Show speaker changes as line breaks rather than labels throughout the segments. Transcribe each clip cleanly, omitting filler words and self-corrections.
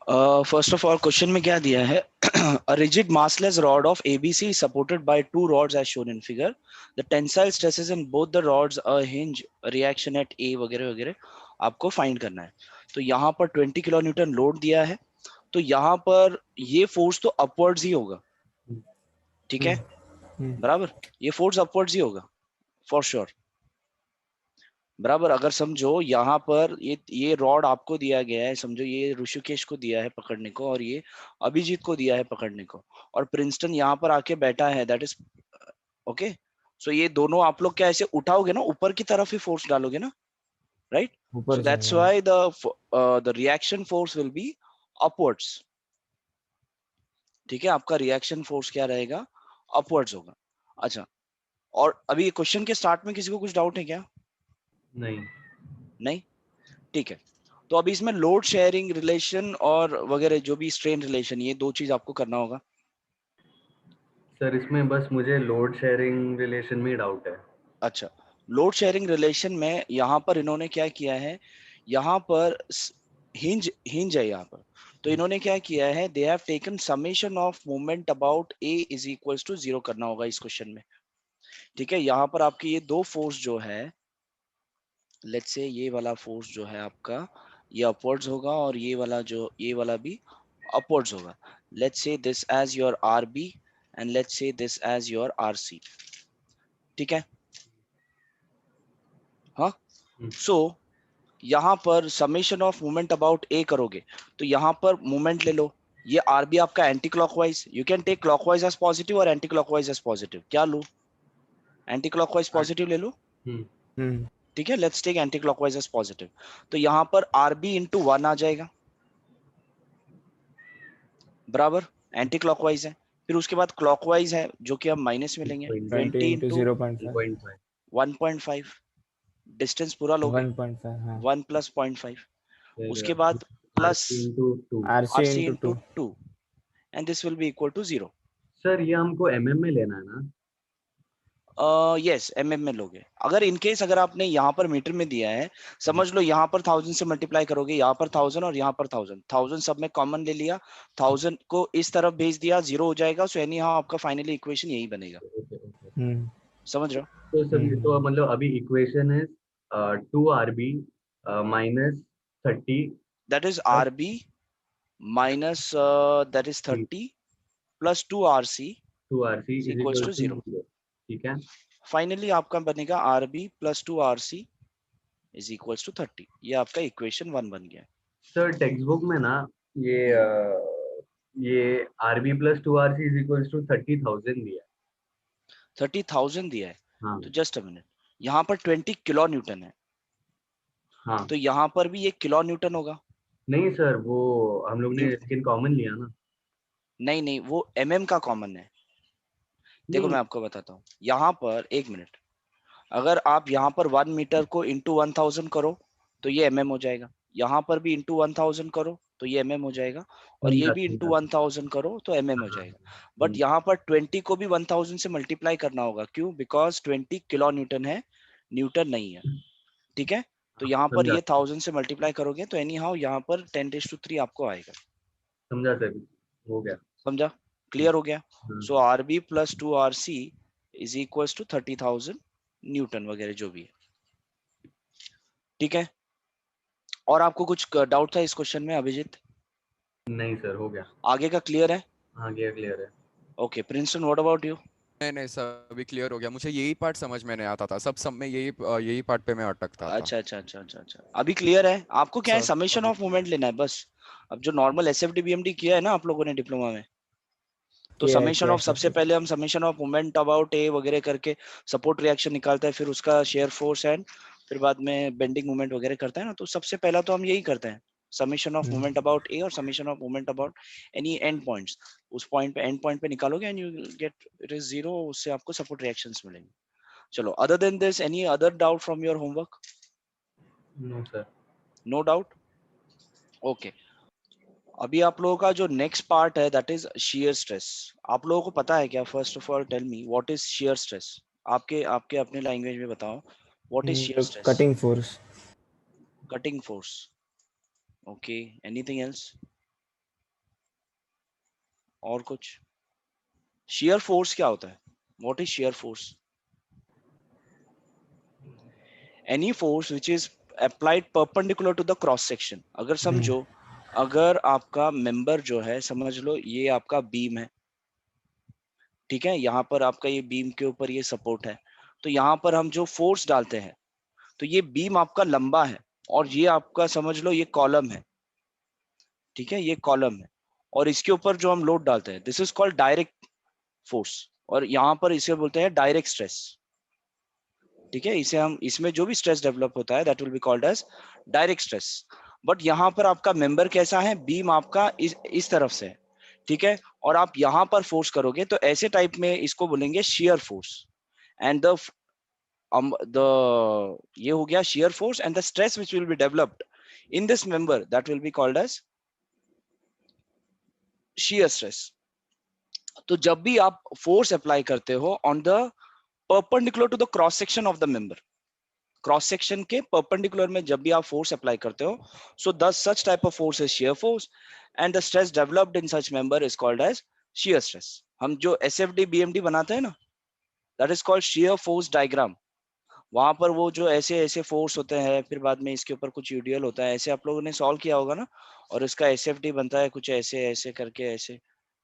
First of all question में क्या दिया है? A rigid massless rod of ABC is supported by two rods as shown in figure. The tensile stresses in both the rods a hinge reaction at A वगैरह वगैरह आपको find करना है। तो यहाँ पर 20 किलो न्यूटन लोड दिया है, तो यहाँ पर ये फोर्स तो अपवर्ड्स ही होगा, ठीक है? बराबर, ये फोर्स अपवर्ड्स ही होगा फॉर श्योर। बराबर, अगर समझो यहाँ पर ये रॉड आपको दिया गया है, समझो ये ऋषिकेश को दिया है पकड़ने को और ये अभिजीत को दिया है पकड़ने को, और प्रिंसटन यहाँ पर आके बैठा है, दैट इज ओके। सो ये दोनों आप लोग क्या ऐसे उठाओगे ना, ऊपर की तरफ ही फोर्स डालोगे ना, right? So that's why the reaction force will be upwards, ठीक है? आपका रिएक्शन फोर्स क्या रहेगा? अपवर्ड्स होगा। अच्छा, और अभी क्वेश्चन के स्टार्ट में किसी को कुछ डाउट है क्या?
नहीं
नहीं, ठीक है। तो अभी इसमें लोड शेयरिंग रिलेशन और वगैरह जो भी स्ट्रेन रिलेशन, ये दो चीज आपको करना होगा।
सर, इसमें बस मुझे लोड शेयरिंग रिलेशन में डाउट है।
अच्छा, लोड शेयरिंग रिलेशन में यहाँ पर इन्होंने क्या किया है, यहाँ पर हिंज हिंज है यहाँ पर, तो इन्होंने क्या किया है, they have taken summation of moment about A is equals to 0 करना होगा इस क्वेश्चन में, ठीक है? यहाँ पर आपकी ये दो फोर्स जो है, लेट्स से ये वाला फोर्स जो है आपका, ये अपवर्ड्स होगा और ये वाला भी upwards होगा। Let's say this as your RB and let's say this as your RC, ठीक है? हाँ, so यहाँ पर समेशन ऑफ मोमेंट अबाउट ए करोगे तो यहाँ पर मोमेंट ले लो, ये RB आपका anti clockwise, you can take clockwise as positive और एंटी क्लॉकवाइज एज पॉजिटिव। क्या लो? एंटी क्लॉकवाइज पॉजिटिव ले लो, ठीक है? Let's take anti clockwise as positive. तो यहाँ पर RB इंटू 1 आ जाएगा, बराबर, एंटी क्लॉकवाइज है। फिर उसके बाद क्लॉकवाइज है जो कि हम माइनस में लेंगे, 20 इंटू 1.5, डिस्टेंस पूरा लोगे 1 प्लस 0.5, उसके बाद plus RC into 2 and this will be equal to 0।
Sir, ये हमको mm में लेना है ना?
यस, mm में लोगे। अगर इनकेस अगर आपने यहाँ पर मीटर में दिया है, समझ लो यहाँ पर 1000 से मल्टीप्लाई करोगे, यहाँ पर 1000 और यहाँ पर 1000 सब में कॉमन ले लिया, 1000 को इस तरफ भेज दिया, 0 हो जाएगा। सो एनी हाउ आपका फाइनली इक्वेशन यही बनेगा। समझ रहे हो?
तो सर, ये तो मतलब अभी इक्वेशन है 2RB minus 30,
that is RB minus that is 30 plus 2RC
2RC is
equals
equal
to
to
0।
0। ठीक है,
फाइनली आपका बनेगा RB plus 2RC is equals to 30। ये आपका इक्वेशन 1 बन गया।
सर टेक्स्ट बुक में ना ये ये RB plus 2RC is equal to 30,000 दिया है।
30,000 दिया है,
हाँ
तो जस्ट अ मिनट, यहाँ पर 20 किलो न्यूटन है,
हाँ,
तो यहाँ पर भी ये किलो न्यूटन होगा।
नहीं सर, वो हम लोग ने
न्यू
लेकिन कॉमन लिया ना।
नहीं नहीं, वो का कॉमन है। देखो
नहीं
मैं आपको बताता हूँ, यहाँ पर एक मिनट, अगर आप यहाँ पर 1 मीटर को इंटू 1000 करो तो ये हो जाएगा, यहाँ पर भी इंटू 1000 करो तो ये हो जाएगा, और ये
समझा
भी इंटू
समझा।
1000 करो तो हो
हाँ
जाएगा। बट यहाँ पर 20 को भी 1000 से मल्टीप्लाई करना होगा, क्यों? बिकॉज 20 किलो न्यूटन है, न्यूटन नहीं है, ठीक है? तो यहाँ पर
समझा
ये 1000 से मल्टीप्लाई करोगे तो एनी हाउ यहाँ पर 10⁻³ आपको आएगा।
समझा सर, हो गया।
समझा? क्लियर हो गया?
हाँ।
So RB plus 2RC is equals to 30,000 newton वगैरह जो भी है, ठीक है? और आपको कुछ डाउट था इस क्वेश्चन में अभिजीत?
नहीं सर, हो गया।
आगे का क्लियर है?
हाँ, गया, क्लियर है।
Okay, Princeton what about you?
नहीं नहीं, सब अभी क्लियर हो गया। मुझे यही पार्ट समझ में नहीं आता था, सब में यही पार्ट पे मैं अटकता था।
अच्छा, अभी क्लियर है आपको? क्या है,
सर
समेशन
अभी
ऑफ मोमेंट लेना है बस। अब जो नॉर्मल SFD BMD किया है ना आप लोगों ने डिप्लोमा में, तो समेशन ऑफ, सबसे पहले हम समेशन ऑफ मोमेंट अबाउट ए वगैरह करके सपोर्ट रिएक्शन निकालता है, फिर उसका शेयर फोर्स एंड फिर बाद में बेंडिंग मोमेंट वगैरह करता है ना, तो सबसे पहला तो हम यही करते हैं, summation of moment about A और summation of moment about any end points. उस पॉइंट पे, एंड पॉइंट पे निकालोगे and you get it is 0, उससे आपको सपोर्ट रिएक्शंस मिलेंगे। चलो, other than this any other doubt from your homework?
No sir.
No doubt, okay. अभी आप लोगों का जो नेक्स्ट पार्ट है दैट इज शियर स्ट्रेस। आप लोगों को पता है क्या? First of all tell me what is shear stress. आपके आपके अपने लैंग्वेज में बताओ, what is shear stress?
Cutting force.
Cutting force, okay. Anything else? और कुछ? shear force क्या होता है? what is shear force? any force which is applied perpendicular to the cross section. अगर समझो, अगर आपका मेंबर जो है, समझ लो ये आपका बीम है, ठीक है, यहाँ पर आपका ये बीम के ऊपर ये सपोर्ट है, तो यहाँ पर हम जो फोर्स डालते हैं, तो ये बीम आपका लंबा है और ये आपका समझ लो ये कॉलम है, ठीक है, ये कॉलम है, और इसके ऊपर जो हम लोड डालते हैं, this is called direct force, और यहाँ पर इसे बोलते हैं डायरेक्ट स्ट्रेस, ठीक है, इसे हम, इसमें जो भी स्ट्रेस डेवलप होता है that will be called as direct stress. But यहाँ पर आपका मेंबर कैसा है, बीम आपका इस तरफ से है, ठीक है, और आप यहाँ पर फोर्स करोगे तो ऐसे टाइप में इसको बोलेंगे shear force, एंड द ये हो गया shear force, and the stress which will be developed in this member that will be called as shear stress। तो जब भी आप फोर्स अप्लाई करते हो on the perpendicular to the cross section of the member, cross section के perpendicular में जब भी आप फोर्स अप्लाई करते हो, so the such type of force is shear force, and the stress developed in such member is called as shear stress। हम जो SFD BMD बनाते हैं ना, that is called shear force diagram. वहां पर वो जो ऐसे ऐसे फोर्स होते हैं, फिर बाद में इसके ऊपर कुछ यूडीएल होता है, ऐसे आप लोगों ने सॉल्व किया होगा ना, और इसका SFD बनता है कुछ ऐसे ऐसे करके, ऐसे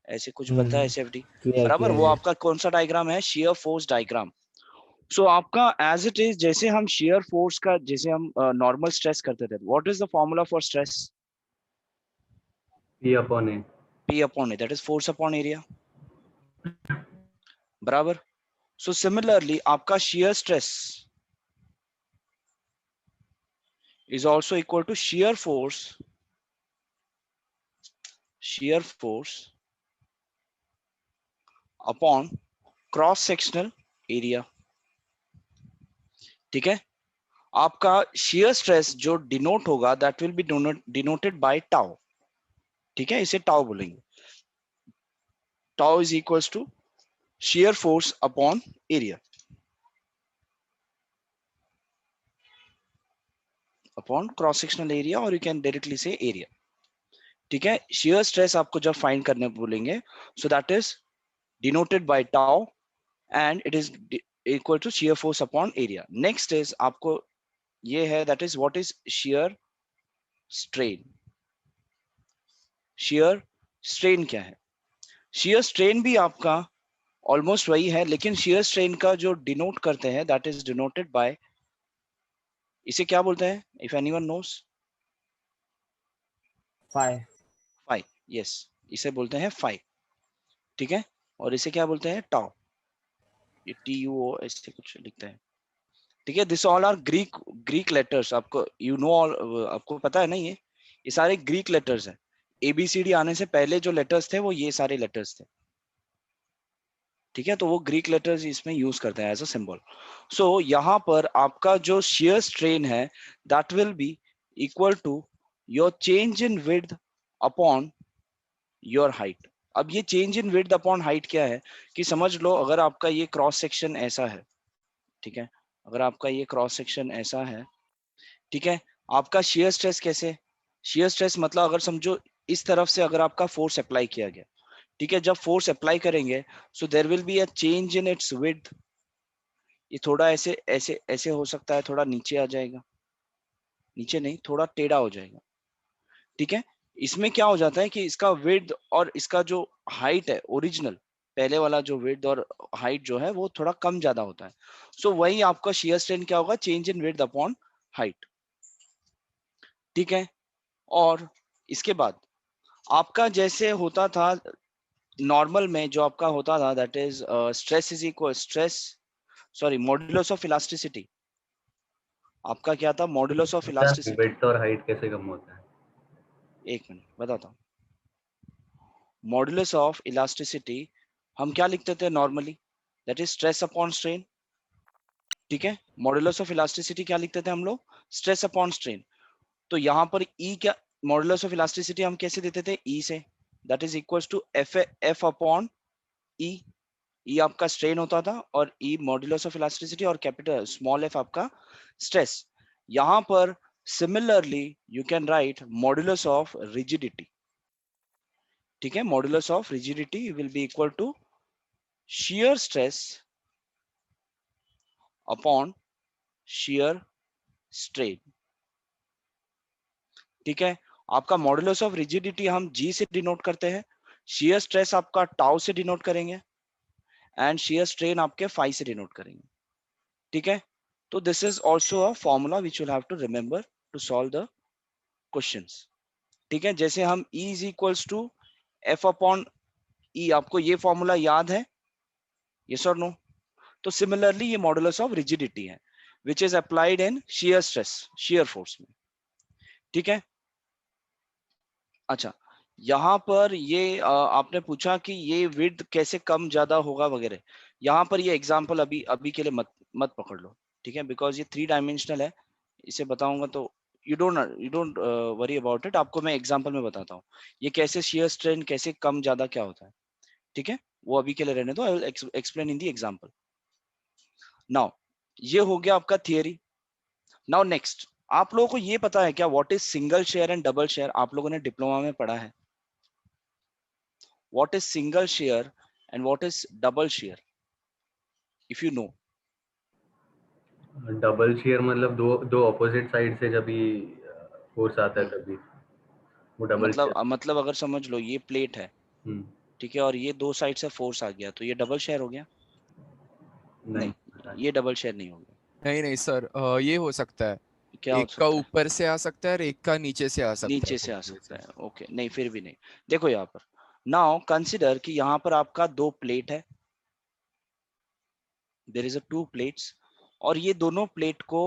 ऐसे कुछ बनता है SFD,
किया
बराबर।
किया
वो
ये
आपका कौन सा डायग्राम है, shear force डायग्राम। सो आपका एज इट इज, जैसे हम shear force का, जैसे हम नॉर्मल स्ट्रेस करते थे, what is the formula for stress?
P upon A.
P upon A, that is force upon area, बराबर। सो सिमिलरली आपका shear stress is also equal to shear force upon cross sectional area, ठीक है। आपका shear stress जो denote होगा that will be denoted by tau, ठीक है, इसे टाउ बोलेंगे। Tau is equals to shear force upon area, upon cross sectional area, और you can directly say area, ठीक है। shear stress आपको जब फाइंड करने बोलेंगे, so that is denoted by tau and it is equal to shear force upon area। Next is आपको ये है, that is what is shear strain। shear strain क्या है? shear strain भी आपका ऑलमोस्ट वही है, लेकिन shear strain का जो डिनोट करते हैं दैट इज डिनोटेड बाय, इसे क्या बोलते हैं, if anyone knows?
Five
phi, yes, इसे बोलते हैं फाई, ठीक है, और इसे क्या बोलते हैं, टाउ, ये TUO ऐसे कुछ लिखते हैं, ठीक है। This all are Greek letters, आपको यू नो आपको पता है ना, ये सारे ग्रीक लेटर्स हैं। ABCD आने से पहले जो लेटर्स थे वो ये सारे लेटर्स थे, ठीक है, तो वो ग्रीक लेटर्स इसमें यूज करते हैं एज अ सिंबल। सो यहाँ पर आपका जो shear strain है that will be equal to your change in width upon your height. अब ये change in width upon height क्या है, कि समझ लो अगर आपका ये क्रॉस सेक्शन ऐसा है, ठीक है, अगर आपका ये क्रॉस सेक्शन ऐसा है, ठीक है, आपका shear stress कैसे, shear stress मतलब अगर समझो इस तरफ से अगर आपका फोर्स अप्लाई किया गया, ठीक है, जब फोर्स अप्लाई करेंगे so there will be a change in its width, ये थोड़ा ऐसे ऐसे ऐसे हो सकता है, थोड़ा नीचे आ जाएगा, नीचे नहीं, थोड़ा टेढ़ा हो जाएगा, ठीक है। इसमें क्या हो जाता है कि इसका विड्थ और इसका जो हाइट है ओरिजिनल, पहले वाला जो विड्थ और हाइट जो है वो थोड़ा कम ज्यादा होता है। सो वही आपका shear strain क्या होगा, change in width upon height, ठीक है। और इसके बाद आपका जैसे होता था नॉर्मल में, जो आपका होता था that is stress is equal stress, sorry, modulus of elasticity, आपका क्या था, मॉड्यूलस ऑफ इलास्टिसिटी।
विड्थ और हाइट कैसे कम होता है?
एक मिनट बताता हूँ। मॉड्यूलस ऑफ इलास्टिसिटी हम क्या लिखते थे normally, that is stress upon strain, ठीक है। मॉड्यूलस ऑफ इलास्टिसिटी क्या लिखते थे हम लोग, स्ट्रेस अपॉन स्ट्रेन। तो यहाँ पर E क्या, मॉड्यूलस ऑफ इलास्टिसिटी हम कैसे देते थे, E से, that is equals to F upon E। E आपका स्ट्रेन होता था और E मॉड्यूलस ऑफ इलास्टिसिटी, और कैपिटल स्मॉल f आपका स्ट्रेस। यहाँ पर similarly you can write modulus of rigidity, ठीक है, modulus of rigidity will be equal to shear stress upon shear strain। ठीक है, आपका मॉडुलस ऑफ रिजिडिटी हम G से डिनोट करते हैं, shear stress आपका टाउ से डिनोट करेंगे, एंड shear strain आपके फाई से डिनोट करेंगे। ठीक है, तो this is also a formula which will have to remember to solve the questions. ठीक है, जैसे हम E is equals to F upon E, आपको ये फॉर्मूला याद है, यस और नो? तो सिमिलरली ये मॉडुलस ऑफ रिजिडिटी है which is applied in shear stress, shear force में। ठीक है, अच्छा, यहाँ पर ये आपने पूछा कि ये विड्थ कैसे कम ज्यादा होगा वगैरह, यहाँ पर ये एग्जांपल अभी अभी के लिए मत पकड़ लो। ठीक है, बिकॉज ये 3 डायमेंशनल है, इसे बताऊंगा तो you don't worry about it, आपको मैं एग्जांपल में बताता हूँ ये कैसे shear स्ट्रेन कैसे कम ज्यादा क्या होता है। ठीक है, वो अभी के लिए रहने दो, I will explain in the example. Now ये हो गया आपका थियरी। नाउ नेक्स्ट, आप लोगों को ये पता है क्या what is single share and double share? आप लोगों ने डिप्लोमा में पढ़ा है what is single shear and what is double shear, if you know?
Double share मतलब दो ऑपोजिट साइड से जब भी फोर्स आता है तभी वो डबल शेयर।
मतलब अगर समझ लो ये प्लेट है, ठीक है, और ये दो साइड से फोर्स आ गया तो ये डबल शेयर हो गया? नहीं, ये डबल शेयर नहीं हो गया।
नहीं नहीं सर, ये हो सकता है,
क्या हो
एक का
सकता है?
ऊपर से आ सकता है और एक का नीचे से आ सकता
नीचे
है,
से आ सकता है, ओके, नहीं फिर भी नहीं। देखो यहाँ पर नाउ कंसिडर कि यहाँ पर आपका दो प्लेट है, there is a two plates, और ये दोनों प्लेट को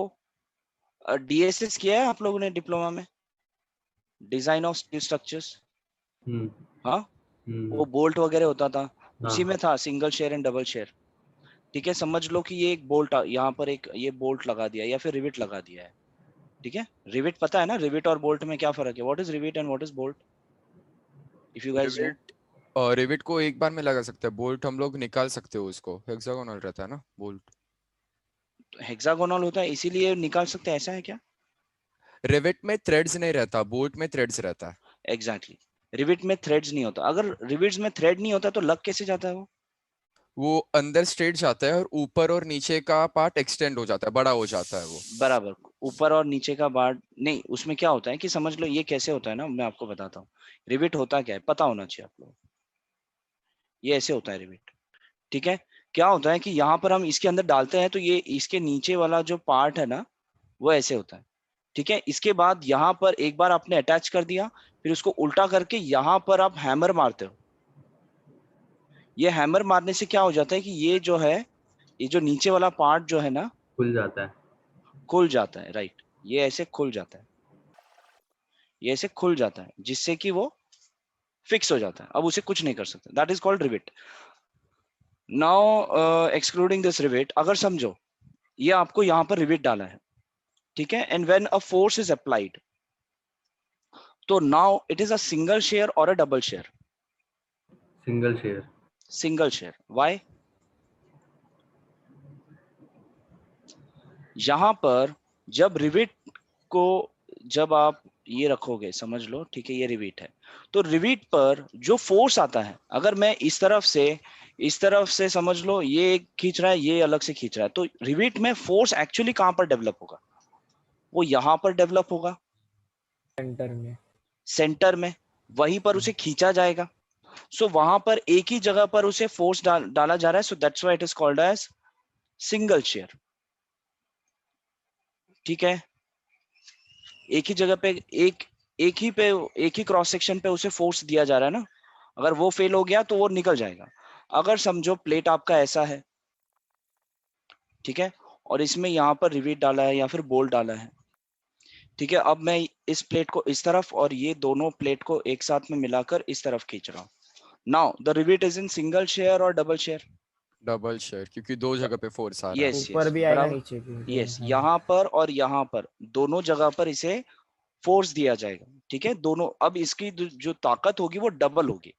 डीएसएस किया है आप लोगों ने डिप्लोमा में, डिजाइन ऑफ स्टील स्ट्रक्चर्स। हाँ, वो बोल्ट वगैरह होता था, उसी में था single share and double share. ठीक है, समझ लो कि ये एक बोल्ट यहाँ पर एक ये बोल्ट लगा दिया या फिर रिविट लगा दिया है। ठीक है, रिविट पता है ना, रिविट और बोल्ट में क्या फर्क है? What is rivet and what is bolt, if you guys know?
Rivet rivet को एक बार में लगा सकते हैं, बोल्ट हम लोग निकाल सकते हो, उसको हेक्सागोनल रहता है ना बोल्ट।
हेक्सागोनल होता है इसीलिए निकाल सकते हैं, ऐसा है क्या?
रिविट में थ्रेड्स नहीं रहता, बोल्ट में थ्रेड्स रहता है।
एग्जैक्टली, रिविट में थ्रेड्स नहीं होता। अगर रिविट्स में थ्रेड नहीं होता तो लग कैसे जाता है
वो अंदर स्ट्रेट जाता है और ऊपर और नीचे का पार्ट एक्सटेंड हो जाता है, बड़ा हो जाता है वो।
बराबर, ऊपर और नीचे का बार नहीं, उसमें क्या होता है कि समझ लो ये कैसे होता है ना, मैं आपको बताता हूँ। रिविट होता क्या है पता होना चाहिए आप लोगों को, ये ऐसे होता है रिविट। ठीक है, क्या होता है कि यहाँ पर हम इसके अंदर डालते हैं तो ये इसके नीचे वाला जो पार्ट है ना वो ऐसे होता है। ठीक है, इसके बाद यहाँ पर एक बार आपने अटैच कर दिया, फिर उसको उल्टा करके यहाँ पर आप हैमर मारते हो। ये हैमर मारने से क्या हो जाता है कि ये जो है, ये जो नीचे वाला पार्ट जो है ना
खुल जाता है,
खुल जाता है। राइट, ये ऐसे खुल जाता है, ये ऐसे खुल जाता है, जिससे कि वो फिक्स हो जाता है, अब उसे कुछ नहीं कर सकते। That is called rivet. Now excluding this rivet, अगर समझो ये आपको यहाँ पर रिविट डाला है, ठीक है, and when a force is applied, तो now it is a single shear और a double shear?
Single shear.
Single shear, why? यहां पर जब रिविट को जब आप ये रखोगे, समझ लो, ठीक है, ये रिविट है, तो रिविट पर जो फोर्स आता है, अगर मैं इस तरफ से समझ लो ये खींच रहा है, ये अलग से खींच रहा है, तो रिविट में फोर्स एक्चुअली कहां पर डेवलप होगा? वो यहां पर डेवलप होगा,
सेंटर में।
सेंटर में, वहीं पर उसे खींचा जाएगा। सो वहां पर एक ही जगह पर उसे फोर्स डाला जा रहा है, so that's why it is called as single shear. ठीक है, एक ही जगह पे एक ही क्रॉस सेक्शन पे उसे फोर्स दिया जा रहा है ना, अगर वो फेल हो गया तो वो निकल जाएगा। अगर समझो प्लेट आपका ऐसा है, ठीक है, और इसमें यहाँ पर रिवेट डाला है या फिर बोल्ट डाला है, ठीक है, अब मैं इस प्लेट को इस तरफ और ये दोनों प्लेट को एक साथ में मिलाकर इस तरफ खींच रहा हूँ। Now the rivet is in single shear और डबल शेयर?
डबल शेयर, क्योंकि दो जगह पे फोर्स आ रहा है।
यस
ऊपर
यस
भी आएगा
बराबर,
नीचे भी।
यस, यहाँ पर और यहाँ पर दोनों जगह पर इसे फोर्स दिया जाएगा। ठीक है, दोनों, अब इसकी जो ताकत होगी वो डबल होगी,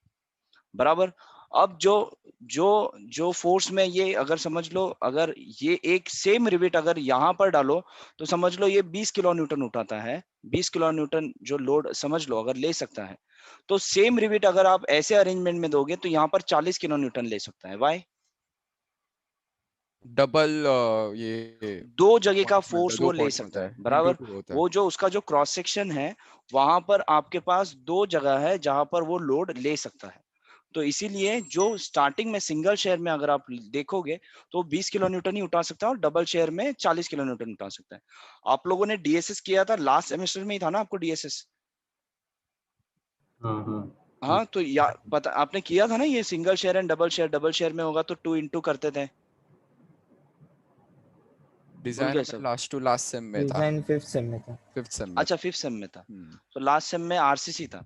बराबर। अब जो जो जो फोर्स में ये, अगर समझ लो, अगर ये एक सेम रिविट अगर यहाँ पर डालो तो समझ लो ये 20 किलो न्यूटन उठाता है, 20 किलो न्यूटन जो लोड समझ लो अगर ले सकता है, तो सेम रिवेट अगर आप ऐसे अरेंजमेंट में दोगे तो यहाँ पर 40 किलो न्यूटन ले सकता है। वाई?
डबल ये
दो जगह का
पॉइंट्स मिलता है,
फोर्स
दो
वो ले
पॉइंट्स
सकता
मिलता
है,
है,
बराबर।
2 होता है।
वो जो उसका जो क्रॉस सेक्शन है वहां पर आपके पास दो जगह है जहां पर वो लोड ले सकता है। तो इसीलिए जो स्टार्टिंग में सिंगल शेयर में अगर आप देखोगे तो 20 किलो न्यूटन ही उठा सकता है और डबल शेयर में 40 किलो न्यूटन उठा सकता है। आप लोगों ने डीएसएस किया था लास्ट सेमेस्टर में ही था ना आपको डीएसएस?
हाँ हाँ
हाँ तो या पता आपने किया था ना ये single share and double share में होगा तो 2 इंटू करते थे, भूल
डिजाइन
गए
में
सब?
लास्ट टू लास्ट सेम में था,
डिजाइन 5th सेम में था।
5th सेम में।
अच्छा 5th सेम में था।
हम्म,
तो लास्ट सेम में आरसीसी था,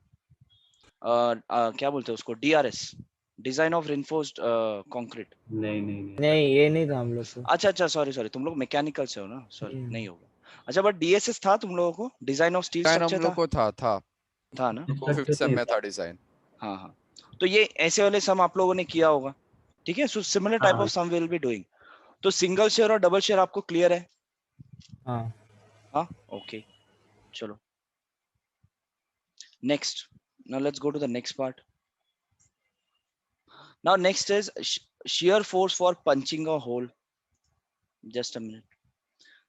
क्या बोलते हैं उसको, DRS, design of reinforced concrete.
नहीं नहीं नहीं
नहीं ये नहीं था हम लोग को।
अच्छा अच्छा, सॉरी सॉरी, तुम लोग मैकेनिकल से हो ना, सॉरी
हम्म।
नहीं होगा। अच्छा बट डीएसएस था तुम लोगों को, डिजाइन ऑफ स्टील
डिजाइन हम
स्ट्रक्चर
लोग को था
था ना?
हम लोग को 5th
स्ट्रक्चर
सेम
नहीं
में
था।
था डिजाइन।
हाँ हाँ। तो ये ऐसे वाले सम आप लोगों ने किया होगा, ठीक है। सो सिमिलर टाइप
हाँ
of some will be doing. तो सिंगल शेयर और डबल शेयर आपको क्लियर है?
हाँ
हाँ ओके, चलो next. Now let's go to the next part. Now next is shear force for punching a hole. Just a minute,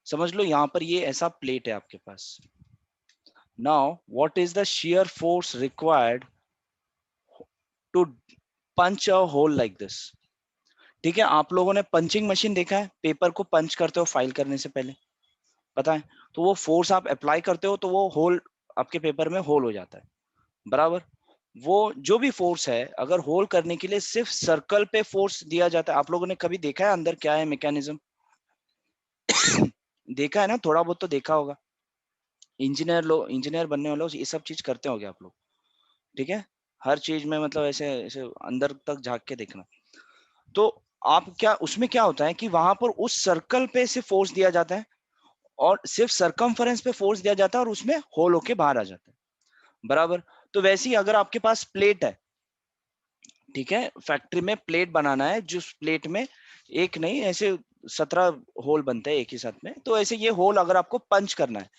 समझ लो यहाँ पर ये ऐसा प्लेट है आपके पास। Now what is the shear force required to punch a hole like this? ठीक है, आप लोगों ने पंचिंग मशीन देखा है, पेपर को पंच करते हो फाइल करने से पहले, पता है? तो वो फोर्स आप अप्लाई करते हो तो वो होल आपके पेपर में होल हो जाता है, बराबर। वो जो भी फोर्स है अगर होल करने के लिए सिर्फ सर्कल पे फोर्स दिया जाता है, आप लोगों ने कभी देखा है अंदर क्या है मैकेनिज्म? देखा है ना, थोड़ा बहुत तो देखा होगा। इंजीनियर बनने वाले लोग ये सब चीज करते होंगे आप लोग, ठीक है। हर चीज में मतलब ऐसे ऐसे अंदर तक झांक के देखना। तो आप क्या उसमें क्या होता है कि वहां पर उस सर्कल पे से फोर्स दिया जाता है और सिर्फ सरकमफरेंस पे फोर्स दिया जाता है और उसमें होल होके बाहर आ जाता है, बराबर। तो वैसे ही अगर आपके पास प्लेट है, ठीक है, फैक्ट्री में प्लेट बनाना है, जिस प्लेट में एक नहीं ऐसे 17 होल बनते हैं एक ही साथ में, तो ऐसे ये होल अगर आपको पंच करना है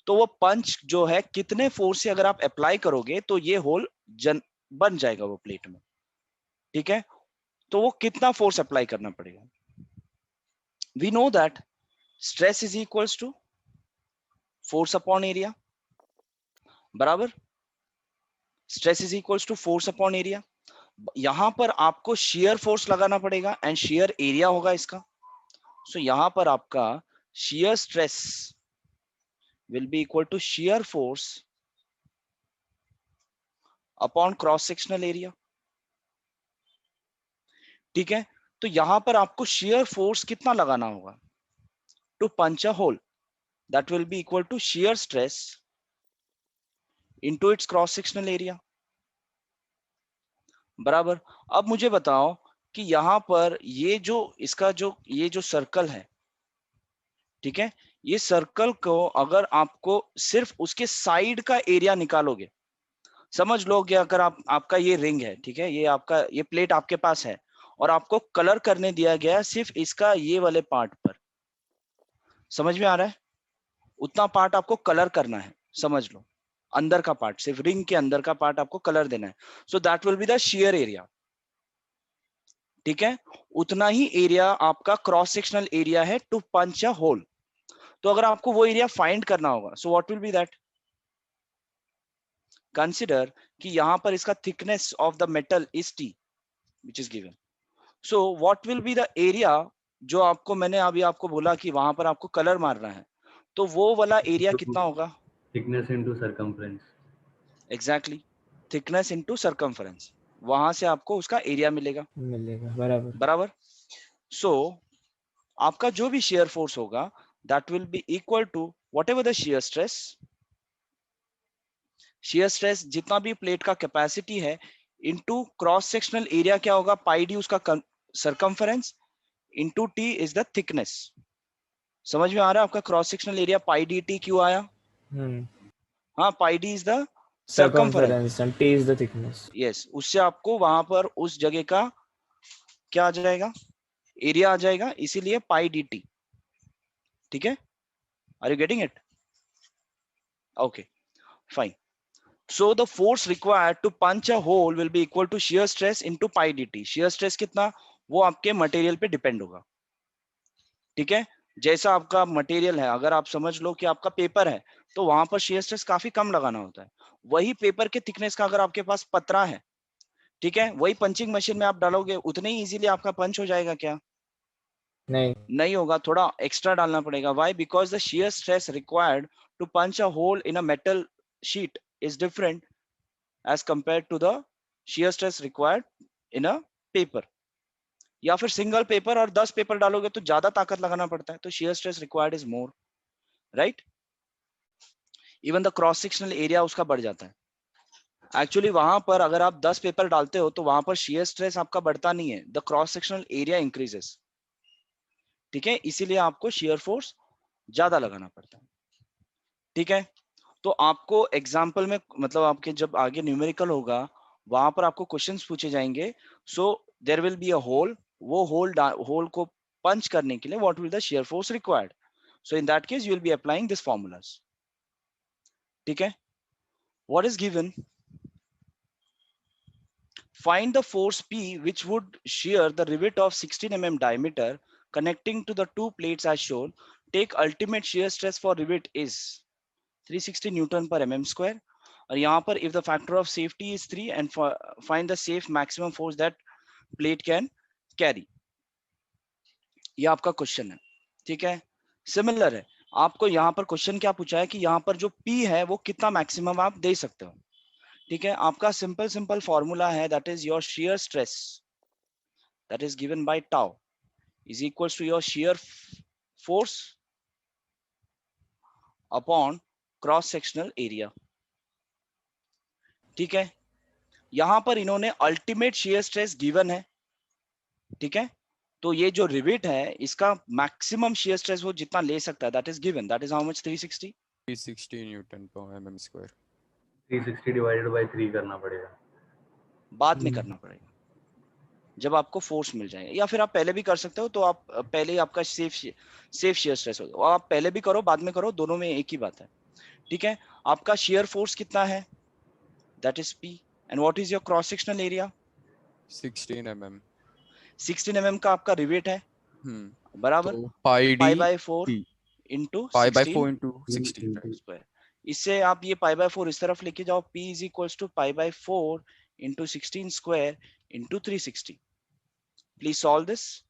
तो वो पंच जो है कितने फोर्स से अगर आप अप्लाई करोगे तो ये होल बन जाएगा वो प्लेट में, ठीक है। तो वो कितना फोर्स अप्लाई करना पड़ेगा? We know that stress is equals to force upon area, बराबर। Stress is equals to force upon area. यहां पर आपको शियर फोर्स लगाना पड़ेगा एंड शियर एरिया होगा इसका। सो यहां पर आपका shear stress will be equal to shear force upon cross sectional area, ठीक है। तो यहां पर आपको शियर फोर्स कितना लगाना होगा to punch a hole? That will be equal to shear stress into its cross sectional area, बराबर। अब मुझे बताओ कि यहां पर ये जो इसका जो ये जो सर्कल है, ठीक है, ये सर्कल को अगर आपको सिर्फ उसके साइड का एरिया निकालोगे, समझ लो कि अगर आपका ये रिंग है, ठीक है, ये आपका ये प्लेट आपके पास है और आपको कलर करने दिया गया सिर्फ इसका ये वाले पार्ट पर, समझ में आ रहा है? उतना पार्ट आपको कलर करना है, समझ लो अंदर का पार्ट, सिर्फ रिंग के अंदर का पार्ट आपको कलर देना है। So that will be the shear area, ठीक है। उतना ही एरिया आपका क्रॉस सेक्शनल एरिया है टू पंच अ होल। तो अगर आपको वो एरिया फाइंड करना होगा, so what will be that? Consider कि यहां पर इसका thickness of the metal is T which is given. So what will be the area जो आपको मैंने अभी आपको बोला कि वहां पर आपको कलर मारना है, तो वो वाला एरिया कितना होगा?
Thickness into circumference.
Exactly, thickness into circumference, वहां से आपको उसका एरिया मिलेगा,
बराबर।
बराबर। सो आपका जो भी शियर फोर्स होगा that will be equal to whatever the shear stress. Shear stress जितना भी प्लेट का कैपेसिटी है इनटू क्रॉस सेक्शनल एरिया क्या होगा? पाई डी उसका circumference into t is the thickness. समझ में आ रहा है आपका cross sectional area pi d t क्यों आया? हाँ, pi d is the circumference,
Circumference and T is the thickness.
Yes. उससे आपको वहां पर उस जगह का क्या आ जाएगा? एरिया आ जाएगा, इसीलिए पाई डी टी, ठीक है। Are you getting it? Okay fine. So the force required to punch a hole will be equal to shear stress into pi dt. shear stress कितना, वो आपके मटेरियल पे डिपेंड होगा, ठीक है। जैसा आपका मटेरियल है, अगर आप समझ लो कि आपका पेपर है, तो वहां पर shear stress काफी कम लगाना होता है। वही पेपर के थिकनेस का अगर आपके पास पतरा है, ठीक है, वही पंचिंग मशीन में आप डालोगे, उतने ही इजीली आपका पंच हो जाएगा क्या?
नहीं,
नहीं होगा, थोड़ा एक्स्ट्रा डालना पड़ेगा। Why? Because the shear stress required to punch a hole in a metal sheet is different as compared to the shear stress required in a paper. या फिर सिंगल पेपर और 10 पेपर डालोगे तो ज्यादा ताकत लगाना पड़ता है, तो shear stress required is more, right? Even the cross sectional area उसका बढ़ जाता है। एक्चुअली वहां पर अगर आप 10 पेपर डालते हो तो वहां पर shear stress आपका बढ़ता नहीं है, the cross sectional area increases, ठीक है, इसीलिए आपको shear force ज्यादा लगाना पड़ता है, ठीक है। तो आपको एग्जाम्पल में, मतलब आपके जब आगे न्यूमेरिकल होगा, वहां पर आपको क्वेश्चंस पूछे जाएंगे। So there will be a hole, वो होल को पंच करने के लिए what will the shear force required? So in that case you will be applying this formulas, ठीक है। What is given? Find the force P which would shear the rivet of 16 mm diameter connecting to the two plates as shown. Take ultimate shear stress for rivet is 360 Newton per mm square. और यहाँ पर if the factor of safety is 3 and find the safe maximum force that plate can carry. ये आपका question है, ठीक है। Similar है, आपको यहाँ पर क्वेश्चन क्या पूछा है कि यहाँ पर जो P है वो कितना मैक्सिमम आप दे सकते हो, ठीक है। आपका सिंपल फॉर्मूला है, that is your shear stress that is given by tau is equals to your shear force upon cross sectional area, ठीक है। यहां पर इन्होंने अल्टीमेट shear stress गिवन है, ठीक है। तो ये जो रिविट है इसका मैक्सिमम shear stress वो जितना ले सकता है, that is given, that is how much 360
Newton per mm square.
360 divided by 3 करना पड़ेगा,
बाद में करना पड़ेगा जब आपको फोर्स मिल जाएगा, या फिर आप पहले भी कर सकते हो, तो आप पहले ही आपका सेफ shear stress होगा, आप पहले भी करो बाद में करो, दोनों में एक ही बात है, ठीक है। आपका shear force कितना है, that is P, and what is your cross sectional area?
16 mm।
16 mm का आपका रिवेट है, बराबर,
तो pi
pi
d
by 4 into
pi by
16
4 into 16
square. इससे आप ये पाई बाय 4 इस तरफ लेके जाओ, P is equals to pi by 4 into 16 square into 360। Please solve this.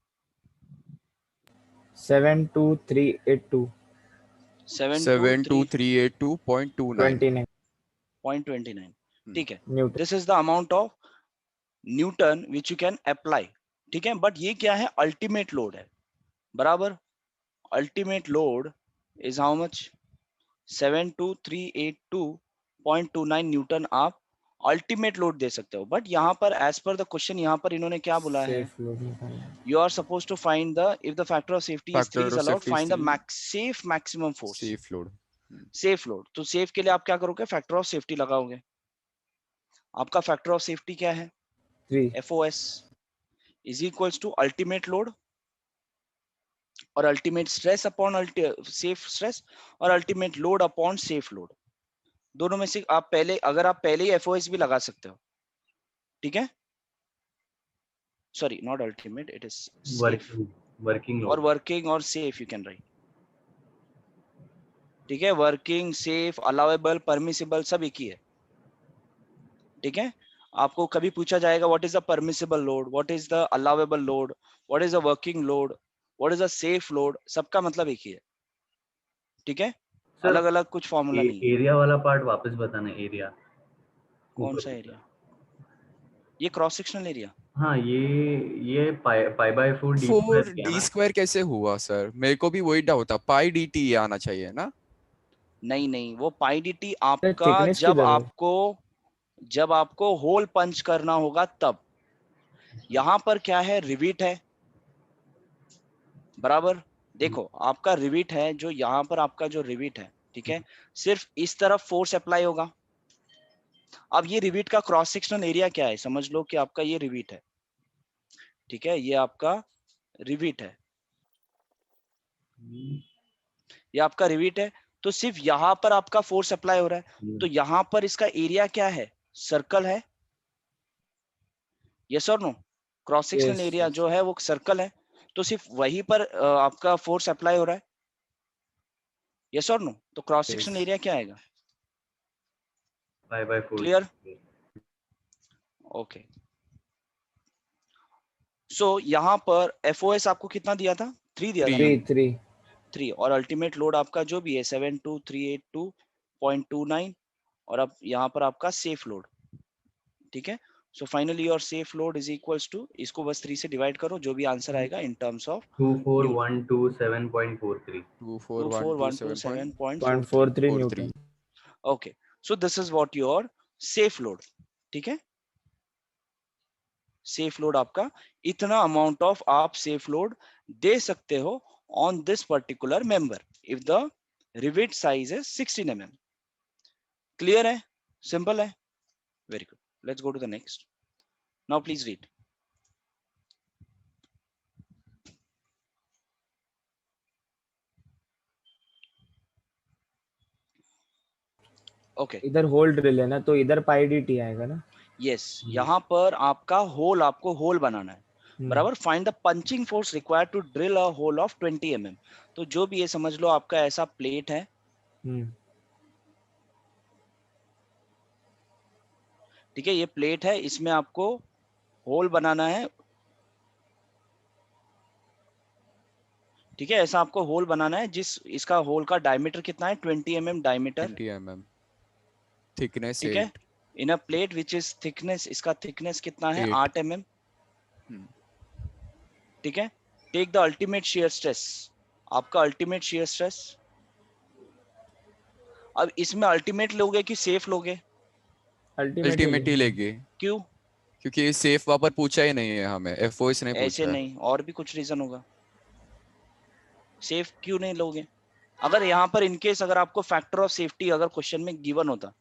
72382
72382.29
29
ठीक है,
newton.
This is the amount of newton which you can apply, ठीक है। बट ये क्या है, अल्टीमेट लोड है, बराबर। Ultimate load is how much, 72382.29 Newton आप अल्टीमेट लोड दे सकते हो। बट यहाँ पर एज पर द क्वेश्चन यहाँ पर इन्होंने क्या बोला है,
सेफ लोड निकालना।
you are supposed to find the, if the factor of safety is 3
factor
is
of
allowed,
safety
find the
3
safe maximum force,
safe load.
safe load। तो safe के लिए आप क्या करोगे, फैक्टर ऑफ सेफ्टी लगाओगे। आपका factor of safety क्या है,
3
FOS is equals to ultimate load और ultimate stress upon safe stress और ultimate load upon safe load। दोनों में से आप पहले, अगर आप पहले ही FOS भी लगा सकते हो, ठीक है। Sorry, not ultimate, it is safe
working
और
लोड,
वर्किंग और सेफ यू कैन राइट, ठीक है। वर्किंग, सेफ, अलाउएबल, परमिसिबल सब एक ही है, ठीक है। आपको कभी पूछा जाएगा what is the permissible load, what is the allowable load, what is the working load, what is the safe load, सबका मतलब एक ही है, ठीक है।
सर
अलग अलग कुछ फॉर्मूला नहीं है।
एरिया वाला पार्ट वापस बताना, एरिया
कौन सा एरिया, ये क्रॉस सेक्शनल एरिया।
हाँ, ये पाई बाय 4 डी
4
स्क्वायर किया
डी
ना,
स्क्वायर कैसे हुआ सर? मेरे को भी वही डाउट था, पाई डी टी आना चाहिए ना।
नहीं नहीं, वो पाई डी टी
सर
आपका
थिकनेस
जब
किधर है?
आपको होल पंच करना होगा तब। यहाँ पर क्या है, रिविट है, बराबर। देखो आपका रिविट है, जो यहाँ पर आपका जो रिविट है, ठीक है, सिर्फ इस तरफ फोर्स अप्लाई होगा। अब ये रिविट का क्रॉस सेक्शनल एरिया क्या है, समझ लो कि आपका ये रिविट है, ठीक है, ये आपका रिविट है, ये आपका रिविट है। तो सिर्फ यहाँ पर आपका फोर्स अप्लाई हो रहा है, तो यहाँ पर इसका एरिया क्या है, सर्कल है, यस और no, cross sectional
Yes,
area
yes.
जो है वो सर्कल है, तो सिर्फ वहीं पर आपका फोर्स अप्लाई हो रहा है, यस और नो, तो क्रॉस सेक्शनल
Yes.
एरिया क्या आएगा,
5/4.
Clear, okay. सो यहाँ पर FOS आपको कितना दिया था, 3 दिया था ना,
3
3, और अल्टीमेट लोड आपका जो भी है 72382.29, और अब यहाँ पर आपका सेफ लोड, ठीक है। So finally your safe load is equals to, इसको बस 3 से डिवाइड करो, जो भी आंसर आएगा in terms of
24127.43.
24127.43,
0.43 Newton.
okay, so this is what your safe load, ठीक है। सेफ लोड आपका इतना अमाउंट ऑफ आप सेफ लोड दे सकते हो on this particular member if the rivet size is 16 mm, clear है, सिंपल है, very good, let's go to the next, now please read. Okay,
इधर होल ड्रिल है ना, तो इधर पाई dt आएगा ना.
यस, यहाँ पर आपका होल, आपको होल बनाना है, बराबर। Find the punching force required to drill a hole of 20 mm, तो जो भी ये समझ लो आपका ऐसा प्लेट है, ठीक है, ये प्लेट है, इसमें आपको होल बनाना है, ठीक है, ऐसा आपको होल बनाना है, जिस इसका होल का डायमीटर कितना है, 20 mm डायमीटर,
20 mm, thickness
ठीक है,
8.
In a plate which is thickness, इसका थिकनेस कितना है,
8.
8 mm, ठीक है। Take the ultimate shear stress, आपका अल्टीमेट शियर स्ट्रेस, अब इसमें अल्टीमेट लोगे कि सेफ लोगे,
अल्टीमेट ही लेंगे,
क्यों,
क्योंकि सेफ वहां पर पूछा ही नहीं है हमें, FOS ने
ऐसे
पूछा है.
नहीं, और भी कुछ रीजन होगा, सेफ क्यों नहीं लोगे, अगर यहाँ पर इनकेस अगर आपको फैक्टर ऑफ सेफ्टी अगर क्वेश्चन में गिवन होता,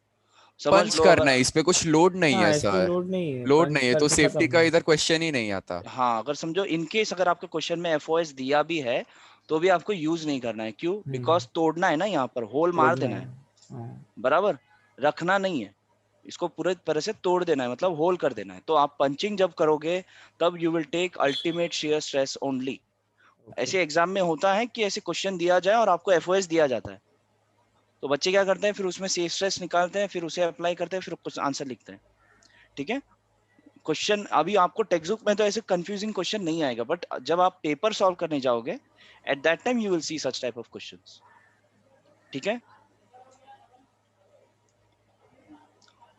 समझ
पंच
लो
करना
अगर,
है, इस पे कुछ लोड नहीं है,
ऐसे
सर,
लोड नहीं है,
लोड
punch
नहीं है, तो
करके
सेफ्टी
खत्म
का
है.
इधर क्वेश्चन ही नहीं आता.
हाँ, अगर समझो इनकेस अगर आपके क्वेश्चन में FOS दिया भी है तो भी आपको यूज नहीं करना है, क्यों, बिकॉज तोड़ना है ना, यहाँ पर होल मार
तोड़ना
देना
है.
है,
हाँ.
बराबर, रखना नहीं है, इसको पूरे तरह से तोड़ देना है, मतलब होल कर देना है, तो आप पंचिंग जब करोगे तब you will take ultimate shear stress only. ऐसे एग्जाम में होता है कि ऐसे क्वेश्चन दिया जाए और आपको FOS दिया जाता है, तो बच्चे क्या करते हैं, फिर उसमें सेफ स्ट्रेस निकालते हैं, फिर उसे अप्लाई करते हैं, फिर कुछ आंसर लिखते हैं, ठीक है। क्वेश्चन अभी आपको टेक्स्ट बुक में तो ऐसे कंफ्यूजिंग क्वेश्चन नहीं आएगा, बट जब आप पेपर सॉल्व करने जाओगे at that time you will see such type of questions, ठीक है।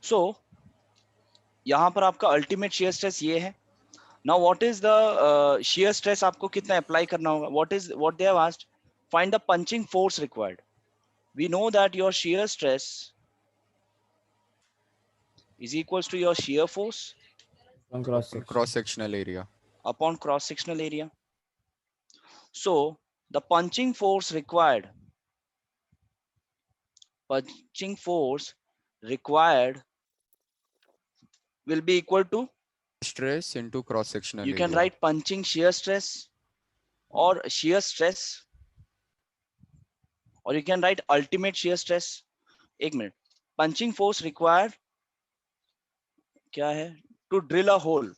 सो यहाँ पर आपका अल्टीमेट शियर स्ट्रेस ये है। Now what is the shear stress, आपको कितना अप्लाई करना होगा, what they have asked, find the punching force required, we know that your shear stress is equals to your shear force
On cross section.
Cross sectional area.
upon cross sectional area. So the punching force required will be equal to,
stress into cross sectional
you can
area.
write punching shear stress or shear stress, or you can write ultimate shear stress. एक minute, punching force required क्या है, to drill a hole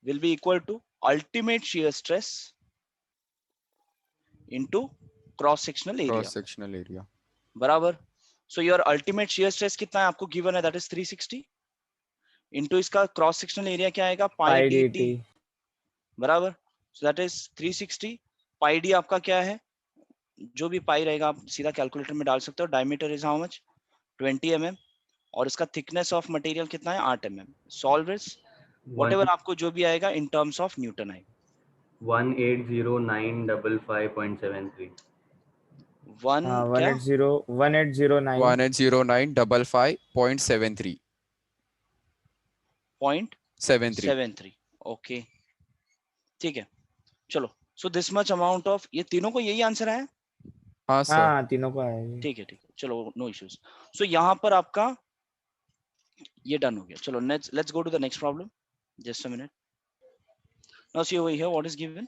will be equal to ultimate shear stress into cross sectional area,
cross sectional area.
बराबर। So your ultimate shear stress कितना है आपको given है, that is 360 into इसका cross sectional area क्या आएगा, पाई
Pi
dt,
dt.
बराबर। So that is 360, pi D आपका क्या है, जो भी पाई रहेगा आप सीधा कैलकुलेटर में डाल सकते हो, diameter is how much, 20 mm, और इसका थिकनेस ऑफ मटेरियल कितना है, 8 mm। सॉल्व इज व्हाटएवर आपको जो भी आएगा इन टर्म्स ऑफ न्यूटन आएगा,
180955.73.
वन क्या
1809.
180955.73.
0.73, ओके, ठीक है, चलो। So this much amount of, ये तीनों को यही आंसर है,
हाँ सर.
हाँ, तीनों को आएगी.
ठीक है, चलो, नो इश्यूज। सो यहाँ पर आपका ये डन हो गया, चलो let's go to the next problem, just a minute. Now see over here what is given,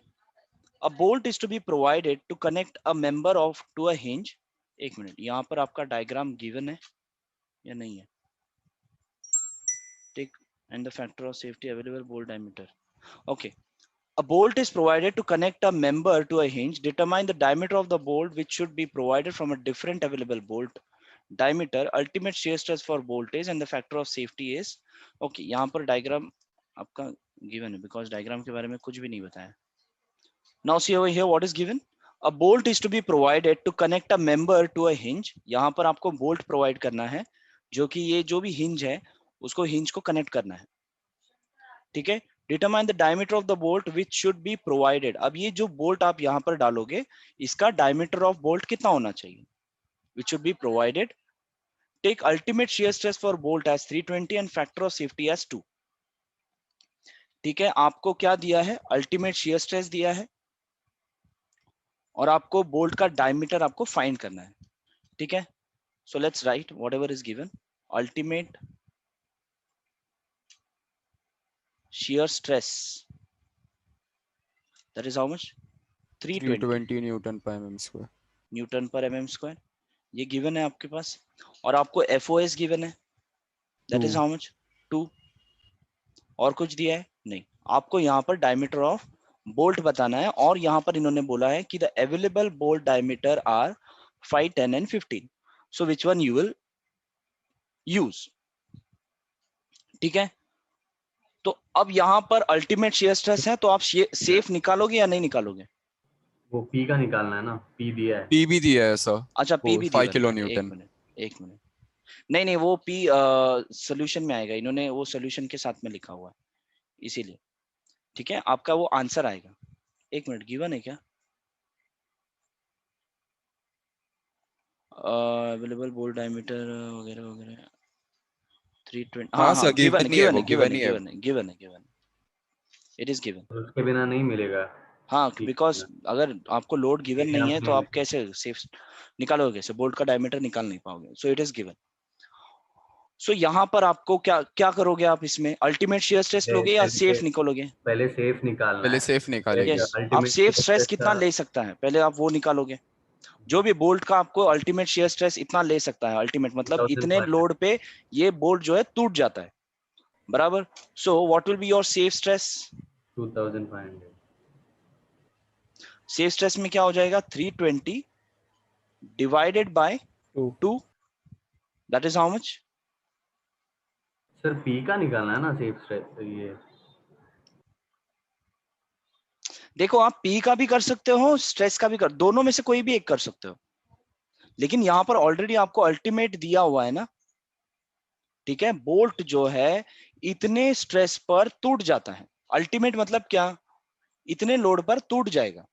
A bolt is to be provided to connect a member of to a hinge. एक minute, यहाँ पर आपका diagram given है या नहीं है? Take and the factor of safety available bolt diameter. Okay. A bolt is provided to connect a member to a hinge. Determine the diameter of the bolt which should be provided from a different available bolt diameter. Ultimate shear stress for bolt is and the factor of safety is. Okay, यहाँ पर diagram आपका given है because diagram के बारे में कुछ भी नहीं बताया. Now see over here what is given. A bolt is to be provided to connect a member to a hinge. यहाँ पर आपको bolt provide करना है जो कि ये जो भी hinge है उसको hinge को connect करना है. ठीक है. Determine the diameter of the bolt which should be provided. अब ये जो bolt आप यहाँ पर डालोगे इसका diameter of bolt कितना होना चाहिए? Which should be provided. Take ultimate shear stress for bolt as 320 and factor of safety as 2. ठीक है, आपको क्या दिया है? Ultimate shear stress दिया है और आपको बोल्ट का डायमीटर आपको फाइंड करना है. ठीक है, so let's write whatever is given. Ultimate shear stress, that is how much? 320
Newton per mm square.
Newton per mm square. ये गिवन है आपके पास और आपको FOS गिवन है, that is how much? 2. और कुछ दिया है नहीं. आपको यहाँ पर डायमीटर ऑफ बोल्ट बताना है और यहाँ पर इन्होंने बोला है कि the available bolt diameter are 5, 10 and 15. So which one you will use. ठीक है, तो अब यहाँ पर अल्टीमेट शेयर स्ट्रेस है तो आप सेफ निकालोगे या नहीं निकालोगे?
वो पी का निकालना है ना, पी दिया है.
पी भी दिया है सर.
अच्छा, पी भी
5 किलो न्यूटन.
एक मिनट. नहीं वो पी सोल्यूशन में आएगा, इन्होंने वो सोल्यूशन के साथ में लिखा हुआ है इसीलिए. ठीक है, आपका वो आंसर आएगा. एक मिनट, गिवन है क्या? अवेलेबल बोल्ट डायमीटर वगैरह वगैरह 320.
हाँ सर, गिवन
है. It is given.
उसके बिना नहीं मिलेगा.
हाँ, बिकॉज अगर आपको लोड गिवन नहीं है तो आप कैसे सेफ निकालोगे? कैसे बोल्ट का डायमीटर निकाल नहीं पाओगे. So it is given. सो यहाँ पर आपको क्या क्या करोगे आप इसमें? अल्टीमेट शेयर स्ट्रेस लोगे या सेफ निकालोगे?
पहले सेफ निकालना.
पहले सेफ निकालेंगे.
आप सेफ स्ट्रेस कितना ले सकता है पहले आप वो निकालोगे. जो भी बोल्ट का आपको अल्टीमेट शेयर स्ट्रेस इतना ले सकता है. अल्टीमेट मतलब इतने लोड पे ये बोल्ट जो है टूट जाता है, बराबर. So what will be your safe stress?
2500.
Safe stress में क्या हो जाएगा? 320 divided by 2. That is how much?
Sir P का निकालना है ना सेफ स्ट्रेस. ये
देखो, आप पी का भी कर सकते हो, स्ट्रेस का भी कर, दोनों में से कोई भी एक कर सकते हो, लेकिन यहाँ पर ऑलरेडी आपको अल्टीमेट दिया हुआ है ना. ठीक है, बोल्ट जो है इतने स्ट्रेस पर टूट जाता है. अल्टीमेट मतलब क्या? इतने लोड पर टूट जाएगा.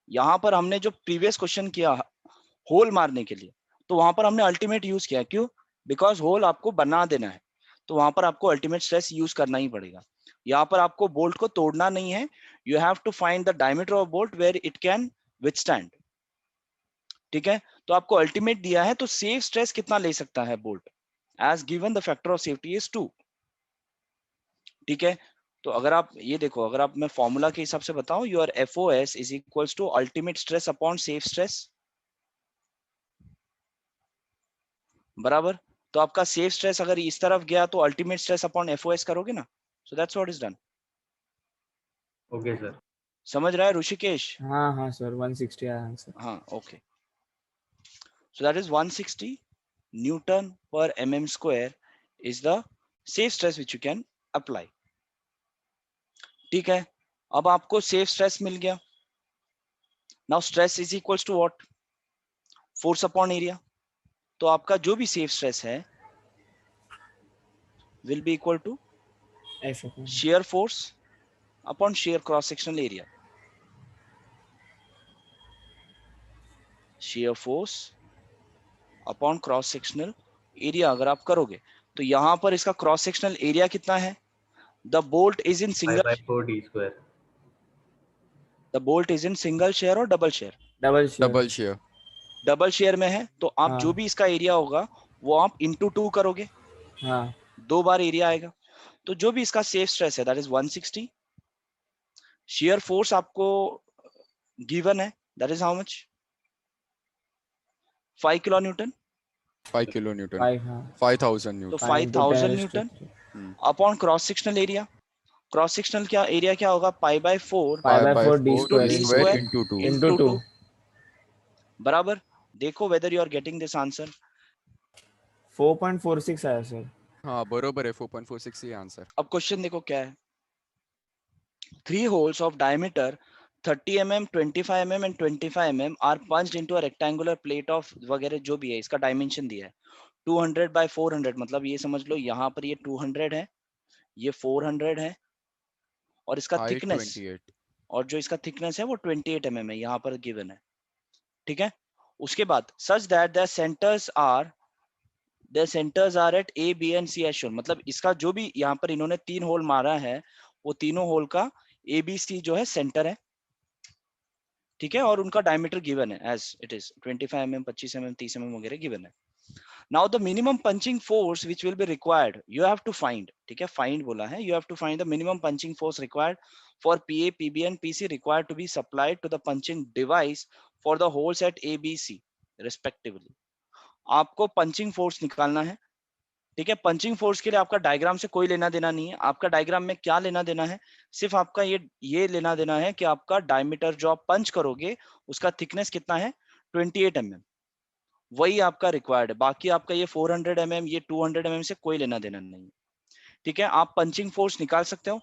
यहाँ पर हमने जो प्रीवियस क्वेश्चन किया होल मारने के लिए, तो वहां पर हमने अल्टीमेट यूज किया. क्यों? बिकॉज होल आपको बना देना है, तो वहां पर आपको अल्टीमेट स्ट्रेस यूज करना ही पड़ेगा. यहाँ पर आपको बोल्ट को तोड़ना नहीं है. You have to find the diameter of bolt where it can withstand. ठीक है, तो आपको अल्टीमेट दिया है तो सेफ स्ट्रेस कितना ले सकता है bolt? As given the factor of safety is 2. ठीक है, तो अगर आप ये देखो, अगर आप मैं फॉर्मूला के हिसाब से बताऊं, your FOS is equals to ultimate stress upon safe stress, बराबर. तो आपका सेफ स्ट्रेस अगर इस तरफ गया तो अल्टीमेट स्ट्रेस अपॉन FOS करोगे ना. So that's what is done.
Okay sir.
समझ रहा है ऋषिकेश?
हाँ सर, 160 आया आंसर.
हाँ, okay. So that is 160 newton per mm square is the safe stress which you can apply. ठीक है, अब आपको सेफ स्ट्रेस मिल गया. Now stress is equals to what? Force upon area. तो आपका जो भी सेफ स्ट्रेस है will be equal to shear force upon shear cross sectional area. shear force upon cross sectional area अगर आप करोगे तो यहाँ पर इसका cross sectional area कितना है? The bolt is in single.
5/4 d².
The bolt is in single shear और double shear?
Double share.
Double share में है तो आप जो भी इसका एरिया होगा वो आप into 2 करोगे.
हाँ,
2 बार एरिया आएगा. तो जो भी इसका सेफ स्ट्रेस है दैट इज 160. शेयर फोर्स आपको गिवन है, that is how much, 5 kilo Newton,
5 kilo Newton,
5 हाँ
5000
तो
Newton.
5 into
5000
10
Newton
raised to 3.
Upon cross sectional area, cross sectional क्या एरिया क्या होगा, पाई by 4
5 by 4 d
into
square
d
square
square
into 2।
into 2.
बराबर। देखो whether you are getting this answer.
4.46 आया sir.
हाँ बरोबर है, 4.46 ये आंसर।
अब क्वेश्चन देखो क्या है, 3 holes of diameter 30 mm, 25 mm and 25 mm are punched into a rectangular plate of वगैरह जो भी है, इसका डायमेंशन दिया है 200 by 400, मतलब ये समझ लो यहाँ पर ये 200 है, ये 400 है, और इसका
हाइट
थिकनेस
28।
और जो इसका थिकनेस है वो 28 mm है, यहाँ पर गिवन है, ठीक है। उसके बाद such that the centers are at A, B and C as shown, मतलब इसका जो भी यहाँ पर इन्होंने 3 होल मारा है वो तीनों होल का ABC जो है सेंटर है, ठीक है, और उनका डायमीटर गिवन है as it is 25 mm, 25 mm, 30 mm वगैरह गिवन है। Now the minimum punching force which will be required you have to find, ठीक है, फाइंड बोला है, you have to find the minimum punching force required for PA, PB and PC required to be supplied to the punching device for the holes at ABC respectively. आपको punching force निकालना है, ठीक है। Punching force के लिए आपका diagram से कोई लेना देना नहीं है, आपका डायग्राम में क्या लेना देना है, सिर्फ आपका ये लेना देना है कि आपका डायमीटर जो आप पंच करोगे उसका थिकनेस कितना है 28 mm, वही आपका रिक्वायर्ड है, बाकी आपका ये 400 mm ये 200 mm से कोई लेना देना नहीं है, ठीक है। आप पंचिंग फोर्स निकाल सकते हो।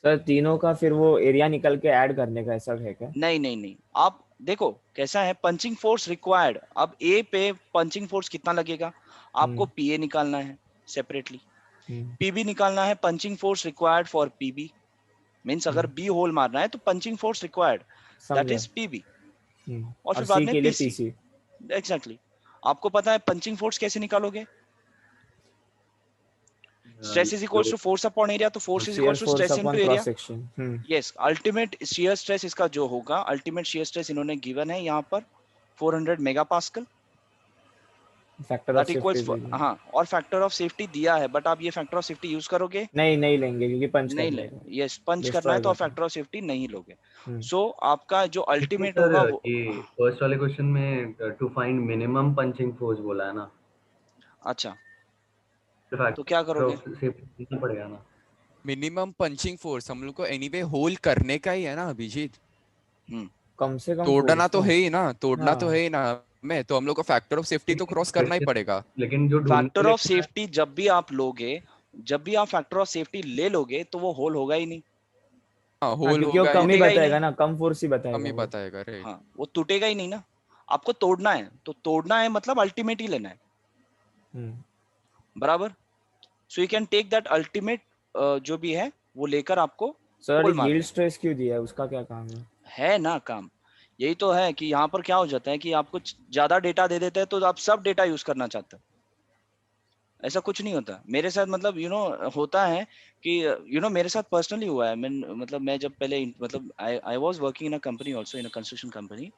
सर तीनों का फिर वो एरिया निकल के ऐड करने का ऐसा है क्या?
नहीं नहीं नहीं, आप देखो कैसा है, पंचिंग फोर्स रिक्वायर्ड, अब ए पे पंचिंग फोर्स कितना लगेगा, आपको PA निकालना है सेपरेटली, PB निकालना है, punching force required for PB means अगर B होल मारना है तो पंचिंग फोर्स रिक्वायर्ड दैट
समझा।
इज PB, और
और
फिर बाद
C
में
के लिए
PC।
PC।
एग्जैक्टली आपको पता है पंचिंग फोर्स कैसे निकालोगे, stress is equals to force upon area, तो force is
shear
equals to
force
stress into
upon
area.
cross section।
Yes, ultimate shear stress इसका जो होगा, अल्टीमेट शियर स्ट्रेस इन्होंने गिवन है यहाँ पर 400 megapascal,
factor of
that
safety
equals, हाँ, और फैक्टर ऑफ सेफ्टी दिया है, बट आप ये फैक्टर ऑफ सेफ्टी यूज करोगे
नहीं लेंगे क्योंकि पंच
नहीं
करने
ले,
का
यस पंच करना है
डिस्ट्रॉय
तो आप
करना।
फैक्टर ऑफ सेफ्टी नहीं लोगे।
हम्म।
सो आपका जो
लेकिन
अल्टीमेट
सर
होगा वो,
ये फर्स्ट वाले क्वेश्चन में to find minimum punching force बोला है ना,
अच्छा
तो
तो क्या
फैक्टर
करोगे,
ऑफ सेफ्टी देना पड़ेगा ना।
मिनिमम पंचिंग फोर्स हम लोग को एनीवे होल करने का ही है ना अभिजीत,
कम से कम
तोड़ना
फोर्स
तो
ना।
है ही ना, तोड़ना तो
हाँ
है ही ना, मैं तो हम लोग को फैक्टर ऑफ सेफ्टी तो क्रॉस करना ही पड़ेगा।
लेकिन जो ढूंढने
फैक्टर
के लिए
ऑफ सेफ्टी जब भी आप लोगे, जब भी आप फैक्टर ऑफ सेफ्टी ले लोगे तो वो होल होगा ही नहीं,
हाँ
हाँ
होल
क्योंकि वो
होगा ही
कम ही
नहीं,
टूटेगा ही
बताएगा
नहीं,
ना, कम फोर्स ही
कम
बताएगा
ही
वो।
बताएगा राइट।
हाँ वो टूटेगा ही नहीं ना, आपको तोड़ना है तो तोड़ना है मतलब अल्टीमेट ही लेना है,
हम्म।
बराबर। So you can take that ultimate जो भी है वो लेकर आपको
सर
होल मारना
यील्ड स्ट्रेस क्यों दिया है, उसका क्या काम है?
है ना काम। यही तो है कि यहाँ पर क्या हो जाता है कि आपको ज्यादा डेटा दे देते हैं तो आप सब डेटा यूज करना चाहते हो, ऐसा कुछ नहीं होता मेरे साथ, मतलब होता है कि मेरे साथ पर्सनली हुआ है, मैं मतलब मैं जब पहले मतलब I was working in a company also in a construction company,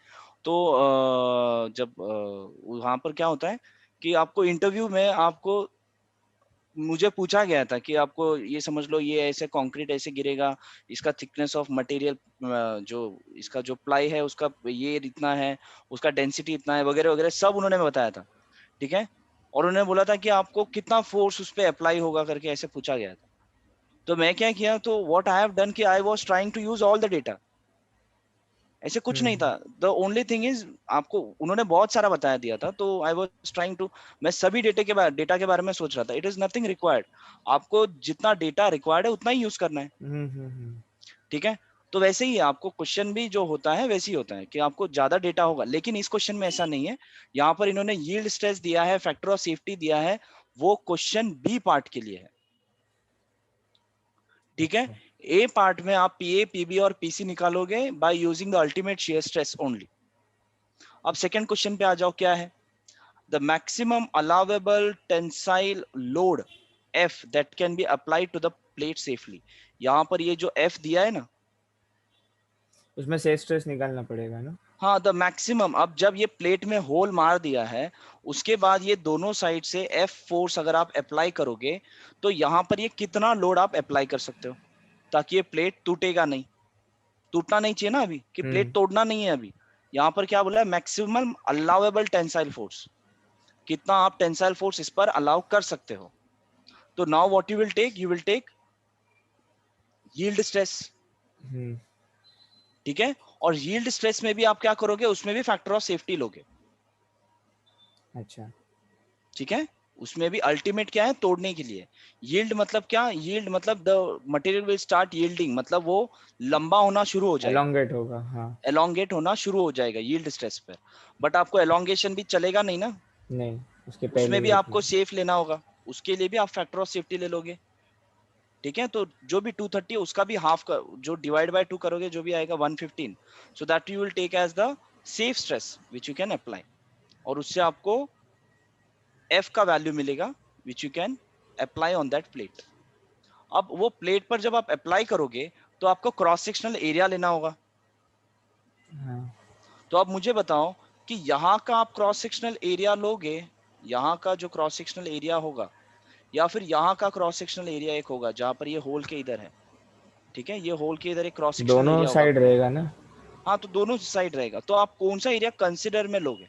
तो जब वहां पर क्या होता है कि आपको इंटरव्यू में आपको मुझे पूछा गया था कि आपको ये समझ लो ये ऐसे कंक्रीट ऐसे गिरेगा, इसका थिकनेस ऑफ मटेरियल जो इसका जो प्लाई है उसका ये इतना है, उसका डेंसिटी इतना है वगैरह वगैरह सब उन्होंने बताया था, ठीक है। और उन्होंने बोला था कि आपको कितना फोर्स उस पर अप्लाई होगा करके ऐसे पूछा गया था, तो मैं क्या किया, तो व्हाट आई हैव डन कि I was trying to use all the data, ऐसे कुछ नहीं था, द ओनली थिंग इज आपको उन्होंने बहुत सारा बताया दिया था, तो आई वाज ट्राइंग टू, मैं सभी डेटा के बारे में सोच रहा था, इट इज नथिंग रिक्वायर्ड, आपको जितना डेटा रिक्वायर्ड है उतना ही यूज करना है, ठीक है। तो वैसे ही आपको क्वेश्चन भी जो होता है वैसे ही होता है कि आपको ज्यादा डेटा होगा, लेकिन इस क्वेश्चन में ऐसा नहीं है, यहाँ पर इन्होंने यील्ड स्ट्रेस दिया है, फैक्टर ऑफ सेफ्टी दिया है, वो क्वेश्चन बी पार्ट के लिए है, ठीक है। ए पार्ट में आप PA, PB और PC निकालोगे by using the ultimate shear stress only. अब सेकंड क्वेश्चन पे आ जाओ, क्या है, the maximum allowable tensile load F that can be applied to the plate safely, यहाँ पर ये जो F दिया है ना,
उसमें से स्ट्रेस निकालना पड़ेगा ना।
हाँ द मैक्सिमम, अब जब ये प्लेट में होल मार दिया है उसके बाद ये दोनों साइड से F फोर्स अगर आप अप्लाई करोगे तो यहाँ पर ये कितना लोड आप अप्लाई कर सकते हो ताकि ये प्लेट टूटेगा नहीं, टूटना नहीं चाहिए ना अभी, कि प्लेट तोड़ना नहीं है अभी। यहाँ पर क्या बोला है, मैक्सिमम अलाउएबल टेंसाइल फोर्स, कितना आप टेंसाइल फोर्स इस पर अलाउ कर सकते हो। तो now what you will take yield stress, ठीक है। और यील्ड स्ट्रेस में भी आप क्या करोगे, उसमें भी फैक्टर ऑफ सेफ्टी लोगे,
अच्छा
ठीक है। उसमें भी अल्टीमेट क्या है, तोड़ने के लिए। यील्ड मतलब क्या, यील्ड मतलब the material will start yielding, मतलब वो लंबा होना शुरू हो जाएगा,
एलोंगेट होगा, हाँ।
एलोंगेट होना शुरू हो जाएगा यील्ड स्ट्रेस पर। बट आपको एलोंगेशन भी चलेगा नहीं ना,
नहीं, उसके
उसमें
पहले
भी
ही
आपको सेफ लेना होगा, उसके लिए भी आप फैक्टर ऑफ सेफ्टी ले लोगे, ठीक है। तो जो भी 230 है उसका भी हाफ का, जो डिवाइड बाय 2 करोगे जो भी आएगा 115, so that you will take as the safe stress which you can apply, और उससे आपको F का वैल्यू मिलेगा which you can apply on that plate. अब वो प्लेट पर जब आप अप्लाई करोगे तो आपको क्रॉस सेक्शनल एरिया लेना होगा।
हाँ।
तो अब मुझे बताओ कि यहाँ का आप क्रॉस सेक्शनल एरिया लोगे, यहाँ का जो क्रॉस सेक्शनल एरिया होगा, या फिर यहाँ का क्रॉस सेक्शनल एरिया एक होगा जहां पर ये होल के इधर है, ठीक है, ये होल के इधर एक क्रॉस सेक्शनल
दोनों
एरिया होगा।
साइड रहेगा ना?
हाँ, तो दोनों साइड रहेगा, तो आप कौन सा एरिया कंसिडर में लोगे,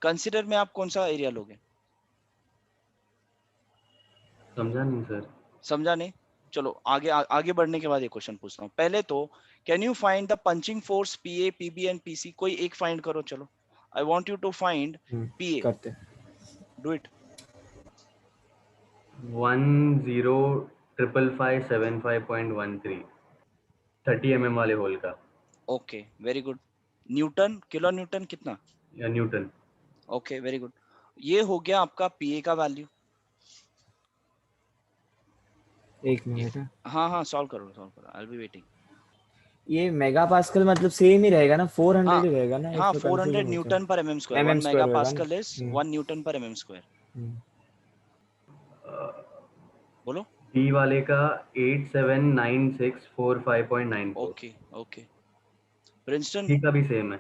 कंसिडर में आप कौन सा एरिया लोगे?
समझा नहीं सर।
समझा नहीं? चलो आगे बढ़ने के बाद ये क्वेश्चन पूछता हूँ। पहले तो can you find the punching force PA, PB and PC, कोई एक फाइंड करो। चलो, I want you to find PA,
करते।
Do it.
105555.13 30 mm वाले होल का,
okay, very good. Newton, kilo newton कितना?
या न्यूटन।
Okay, very good. ये हो गया आपका पीए का वैल्यू।
एक मिनट है।
हाँ हाँ, सॉल्व करो, आई विल बी वेटिंग।
ये मेगा पास्कल मतलब सेम ही रहेगा ना, 400
हाँ
ही रहेगा ना,
हाँ,
इसमें
400
कंफ्यूजन होता
न्यूटन पर एमएम स्क्वायर, 1
स्क्वायर होगा
मेगापास्कल
ना।
इज 1 न्यूटन पर एमएम स्क्वायर। बोलो।
बी वाले का 879645.94,
ओके ओके, प्रिंसटन।
सी का भी सेम है।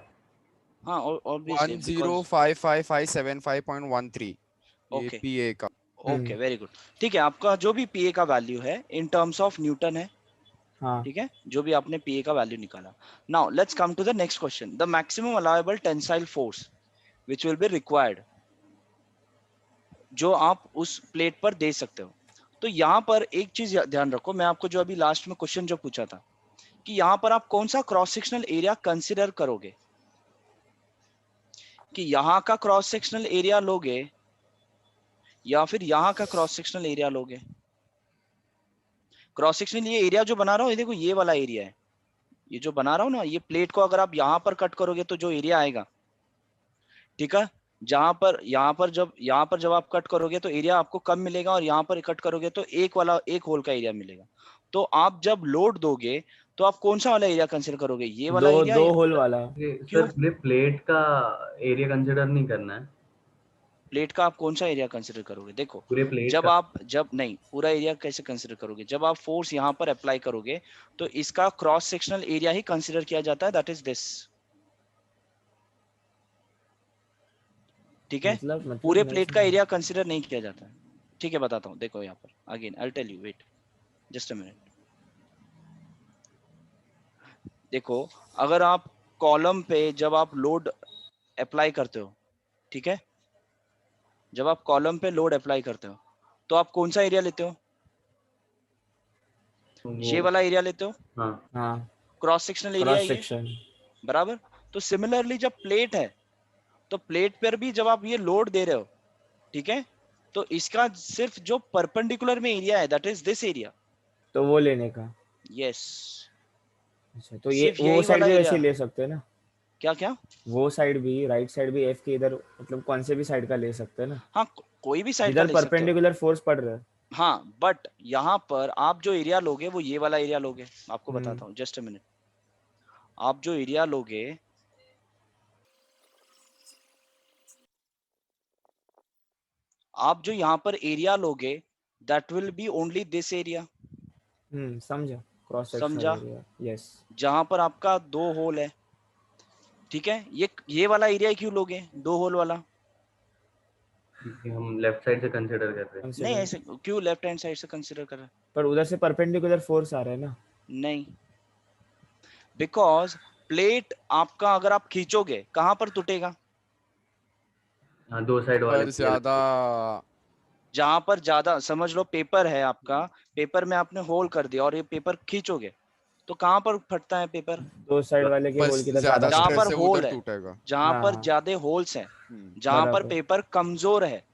हाँ, ऑब्वियसली बिकॉज़
105557.13 ये
ओके
पीए का।
Okay, very good. ठीक है, आपका जो भी पीए का वैल्यू है इन टर्म्स ऑफ न्यूटन है,
हाँ।
ठीक है, जो भी आपने पीए का वैल्यू निकाला। Now let's come to the next question, the maximum allowable tensile force which will be required, जो आप उस प्लेट पर दे सकते हो। तो यहाँ पर एक चीज ध्यान रखो, मैं आपको जो अभी लास्ट में क्वेश्चन जो पूछा था कि यहाँ पर आप कौन सा क्रॉस सेक्शनल एरिया कंसिडर करोगे, कि यहाँ का क्रॉस सेक्शनल एरिया लोगे या फिर यहाँ का क्रॉस सेक्शनल एरिया लोगे। क्रॉस सेक्शनल ये एरिया जो बना रहा हूँ, ये देखो ये वाला एरिया है, ये जो बना रहा हूँ ना, ये प्लेट को अगर आप यहाँ पर कट करोगे तो जो एरिया आएगा, ठीक है, जहां पर यहाँ पर जब आप कट करोगे तो एरिया आपको कम मिलेगा, और यहाँ पर कट करोगे तो एक होल का एरिया मिलेगा। तो आप जब लोड दोगे तो आप कौन सा वाला एरिया कंसिडर करोगे, ये वाला
दो
एरिया?
दो होल वाला।
क्यों?
सर पूरे प्लेट का एरिया कंसिडर नहीं करना है,
प्लेट का आप कौन सा एरिया कंसिडर करोगे? देखो,
पूरे प्लेट का।
जब नहीं, पूरा एरिया कैसे कंसिडर करोगे, जब आप फोर्स यहाँ पर अप्लाई करोगे तो इसका क्रॉस सेक्शनल एरिया ही कंसिडर किया जाता है, दैट इज दिस, ठीक है।
मतलब
पूरे
नहीं
प्लेट का
समझा।
एरिया कंसिडर नहीं किया जाता है, ठीक है, बताता हूँ। देखो यहाँ पर again I tell you, wait just a minute. देखो, अगर आप कॉलम पे जब आप लोड अप्लाई करते हो, ठीक है, जब आप कॉलम पे लोड अप्लाई करते हो तो आप कौन सा एरिया लेते हो? ये वाला एरिया लेते हो,
हाँ
हाँ,
क्रॉस सेक्शनल एरिया
क्रॉस
ये,
सेक्शन।
बराबर। तो सिमिलरली जब प्लेट है तो प्लेट पर भी जब आप ये लोड दे रहे हो, ठीक है, तो इसका सिर्फ जो परपेंडिकुलर में एरिया है दैट इज दिस एरिया,
तो वो लेने का।
यस,
अच्छा, तो ये
सिर्फ
वो
यही
साइड
वाला
भी
एरिया।
वैसे ही ले सकते हैं ना?
क्या क्या?
वो साइड भी, राइट साइड भी एफ के इधर, मतलब कौन से भी साइड का ले सकते हैं ना,
हाँ, कोई भी साइड का
जिधर
ले सकते हो।
परपेंडिकुलर फोर्स पड़ रहा है।
हाँ, बट यहाँ पर आप जो एरिया लोगे वो ये वाला एरिया लोगे, आपको बताता हूँ, जस्ट अ मिनट। आप जो एरिया लोगे, आप जो यहाँ पर एरिया लोगे that will B only this area,
समझा, क्रॉस सेक्शनल
समझा,
एरिया, यस।
जहां पर आपका 2 होल है, ठीक है। ये वाला एरिया क्यों लोगे, 2 होल वाला?
क्योंकि हम लेफ्ट साइड से कंसिडर कर रहे हैं।
नहीं, ऐसे क्यों लेफ्ट हैंड साइड से कंसिडर कर रहे
पर उधर से परपेंडिकुलर फोर्स आ रहा है ना।
हैं? नहीं, बिकॉज प्लेट आपका अगर आप खींचोगे कहां पर टूटेगा?
हाँ, दो साइड वाले
पर ज्यादा
जहां पर ज्यादा, समझ लो पेपर है आपका, पेपर में आपने होल कर दिया और ये पेपर खींचोगे तो कहां पर फटता है पेपर?
दो साइड वाले के होल
बस
की तरफ
ज्यादा
ज्यादा
जहां
स्ट्रेस
पर
से
होल
उधर
है,
टूटेगा।
जहां
हाँ
पर
हाँ
ज्यादा होल्स हैं,
हम्म,
जहां पर
बराबर
पेपर कमजोर है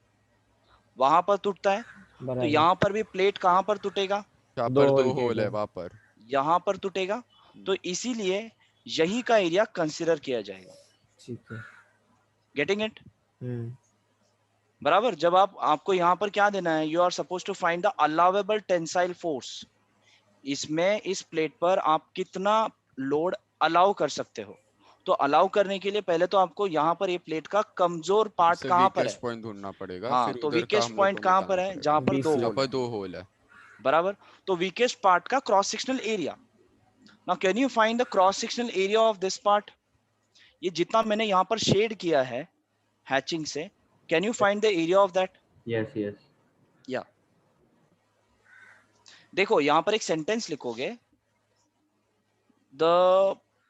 वहां पर टूटता है। तो
बराबर।
यहाँ पर भी प्लेट कहां पर टूटेगा?
यहाँ
दो
पर
होल
दो
के
होल है
इधर।
वहां पर।
यहाँ पर टूटेगा। तो इसीलिए यही का एरिया कंसीडर किया जाएगा।
ठीक है।
Getting it?
हम्म।
बराबर। जब आपको यहाँ पर क्या देना है, you are suppose to find the allowable tensile force. इसमें इस प्लेट पर आप कितना लोड अलाउ कर सकते हो। तो अलाउ करने के लिए पहले तो आपको यहाँ पर ये प्लेट का कमजोर पार्ट
उससे
कहाँ पर है।
वीकेस्ट पॉइंट ढूंढना पड़ेगा,
हाँ,
फिर
तो
उधर का
वीकेस्ट
हम लोग
पॉइंट
को
कहाँ पर
निकालना
है?
पड़ेगा।
जहां पर दो
BC
जहाँ
होल
पर
है।
दो होल है।
बराबर। तो वीकेस्ट पार्ट का cross sectional area. Now can you find the cross sectional area of this part? ये जितना मैंने यहाँ पर शेड किया है हैचिंग से, can you find the area of that?
Yes yes.
या देखो यहाँ पर एक सेंटेंस लिखोगे, द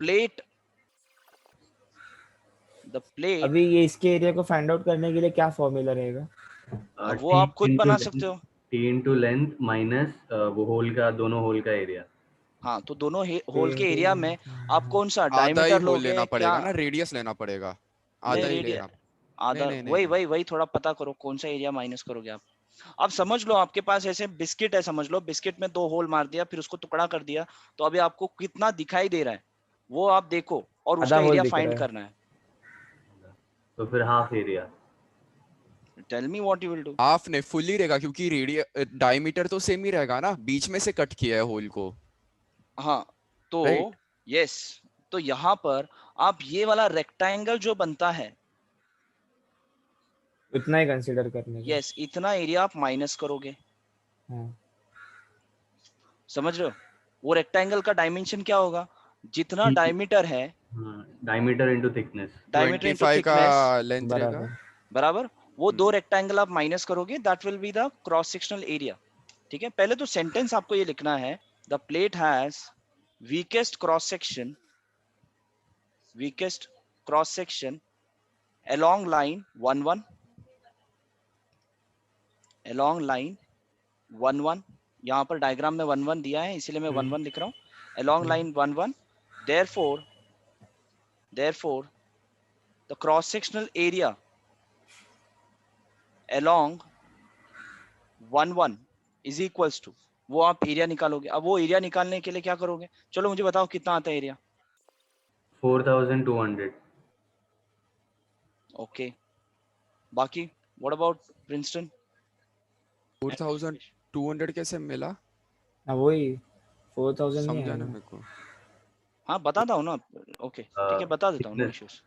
प्लेट
अभी ये इसके एरिया को फाइंड आउट करने के लिए क्या फॉर्मूला रहेगा?
अब वो आप खुद बना सकते हो।
टी इंटू लेंथ माइनस वो होल का, दोनों होल का एरिया।
हाँ, तो दोनों होल के एरिया में आप
नहीं
कौन सा
आधा ही
डायमीटर
होल लेना
लोगे क्या?
पड़ेगा ना, रेडियस लेना पड़ेगा।
नहीं,
आधा ही
रेडियस
लेना। नहीं
आधा,
नहीं नहीं
वही
नहीं।
वही वही थोड़ा पता करो कौन सा एरिया माइनस करोगे आप। अब समझ लो आपके पास ऐसे बिस्किट है, समझ लो बिस्किट में दो होल मार दिया, फिर उसको टुकड़ा कर दिया, तो अभी आपको कितना दिखाई दे रहा है वो आप देखो और
आधा
उसका
होल
एरिया
दिख
फाइंड
रहा है।
करना है।
तो फिर half area.
Tell me what you will do.
Half नहीं, फुली रहेगा क्योंकि डायमीटर तो सेम ही रहेगा ना, बीच में से कट किया है होल को।
हाँ, तो
राइट।
यस, तो यहाँ पर आप ये वाला रेक्टेंगल जो बनता है,
उतना ही कंसीडर करने का।
यस, इतना एरिया आप माइनस करोगे।
हाँ
समझ रहे हो? वो रेक्टेंगल का डायमेंशन क्या होगा? जितना डायमीटर है,
हाँ, diameter into thickness.
Diameter into
25 का
थिकनेस,
लेंथ रहेगा।
बराबर।
बराबर। वो दो
हम्म,
रेक्टेंगल आप माइनस करोगे, that will be the cross sectional area. ठीक है, पहले तो सेंटेंस आपको ये लिखना है, the plate has weakest cross section, weakest cross section along line 1 1, along line 1 1। यहाँ पर डायग्राम में 1 1 दिया है इसीलिए मैं 1 1 लिख रहा हूँ। along line 1 1, therefore the cross sectional area along 1 1 is equals to, वो आप एरिया निकालोगे। अब वो एरिया निकालने के लिए क्या करोगे? चलो मुझे बताओ कितना आता है एरिया।
4200।
ओके, बाकी व्हाट अबाउट प्रिंसटन?
4200 कैसे मिला?
हाँ वही 4000 नहीं
समझा
है
ना
ना।
मेरे को।
हाँ बताता हूँ ना। ओके ठीक है, बता देता हूँ, no
thickness
issues.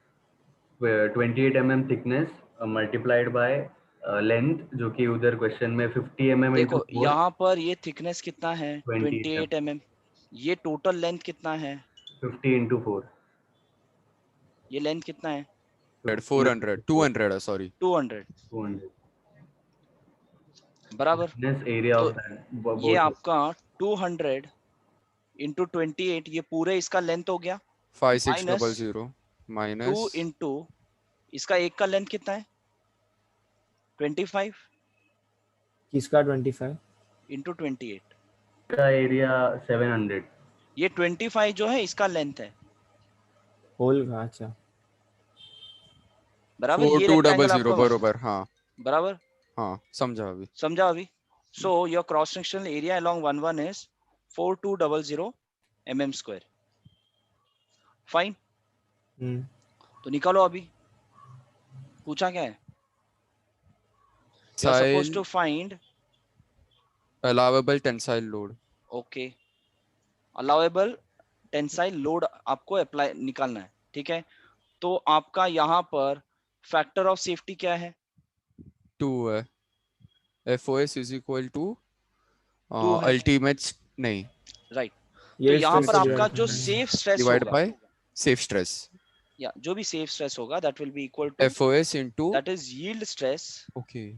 28 mm thickness multiplied by length, जो कि उधर क्वेश्चन में 50 mm इंटू
देखो
4,
यहाँ पर ये थिकनेस कितना है?
28 mm,
28 mm। ये टोटल लेंथ कितना है?
50 इंटू 4,
ये लेंथ कितना है?
400 200 है, सॉरी।
200।
200।
बराबर।
थिकनेस एरिया
तो
ऑफ दैट
ये
बोथ।
आपका 200 इंटू 28, ये पूरे इसका लेंथ हो गया, माइनस
5600
2
माइनस
इंटू इसका एक का लेंथ कितना है? 25
किसका 25?
इंटू 28।
का एरिया 700।
ये 25 जो है इसका लेंथ है।
होल का? अच्छा
बराबर, ये रेक्टेंगल
4200
आपका,
बरोबर। हाँ
बराबर,
हाँ, समझा अभी।
समझा अभी? So your cross sectional area along 1 1 is 4200 mm square. Fine.
Hmm.
तो निकालो अभी, पूछा क्या है? यू आर सपोज
साइल
to find,
allowable tensile load.
Okay, allowable tensile load आपको अप्लाई निकालना है। ठीक है, तो आपका यहाँ पर फैक्टर ऑफ सेफ्टी क्या है?
2 है। FOS इज इक्वल टू
2 है,
अल्टीमेट, नहीं,
राइट। तो
ये
यहाँ
स्ट्रेस
पर
से
आपका
डिवाइड
जो
करना है।
सेफ स्ट्रेस
डिवाइड
होगा,
बाय सेफ स्ट्रेस।
या जो भी सेफ स्ट्रेस होगा, that will be equal to,
FOS into,
that is yield stress
okay,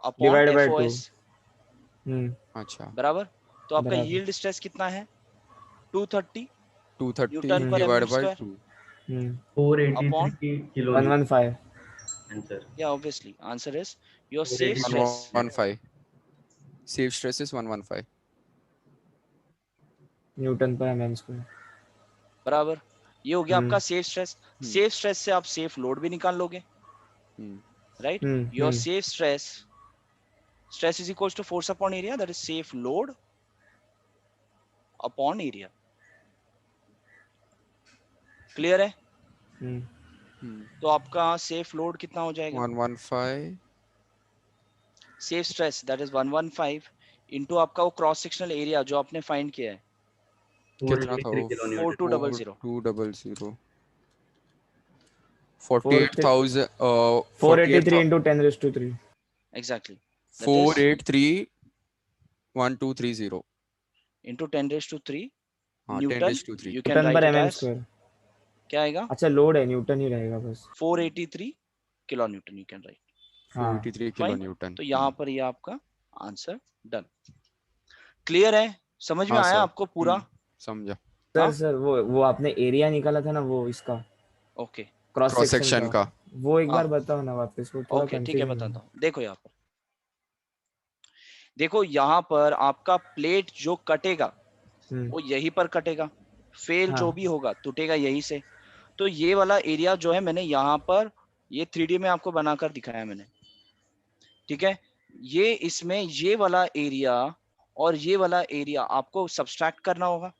upon
divide by 2।
FOS।
Hmm.
अच्छा।
बराबर। तो आपका
बराबर।
यील्ड स्ट्रेस कितना है? 230
230
न्यूटन पर
divided by
mm².
2.
483 kilonewton
115
answer.
Yeah, obviously. Answer is your
483.
safe stress.
115. Safe stress is 115.
Newton per mm square.
बराबर, ये हो गया आपका सेफ स्ट्रेस।
हम्म।
सेफ स्ट्रेस से आप सेफ लोड भी निकाल लोगे, right? Your safe stress is equals to force upon area, that is safe load upon area. Clear है? तो आपका सेफ लोड कितना हो जाएगा?
115.
Safe stress that is 115 into आपका वो क्रॉस सेक्शनल एरिया जो आपने फाइंड किया है,
कितना था वो?
483 kilonewton.
4200.
200. 48,000.
483 into 10⁻³
exactly,
483,1230.
इनटू 10⁻³
हाँ,
newton
10⁻³
you can
newton per
right
mm
it as
square.
क्या आएगा?
अच्छा लोड है, न्यूटन ही रहेगा बस।
483 kilonewton you can right.
483
Fine.
kilonewton.
तो यहाँ पर ये आपका आंसर डन। क्लियर है? समझ में
हाँ,
आया
sir.
आपको पूरा?
समझा।
सर वो आपने एरिया निकाला था ना, वो इसका
okay,
cross
cross
section
section का
वो एक
हाँ।
बार बताओ ना वापस, वो थोड़ा
ओके ठीक है
कंफ्यूजन
बताता हूँ। देखो यहाँ पर, देखो यहाँ पर आपका प्लेट जो कटेगा वो यहीं पर कटेगा, फेल
हाँ।
जो भी होगा टूटेगा यहीं से। तो ये वाला एरिया जो है मैंने यहाँ पर ये 3D में आपको बनाकर दिखाया मैंने, ठीक है? ये इसमें ये वाला एरिया और ये वाला एरिया आपको सब्सट्रैक्ट करना होगा,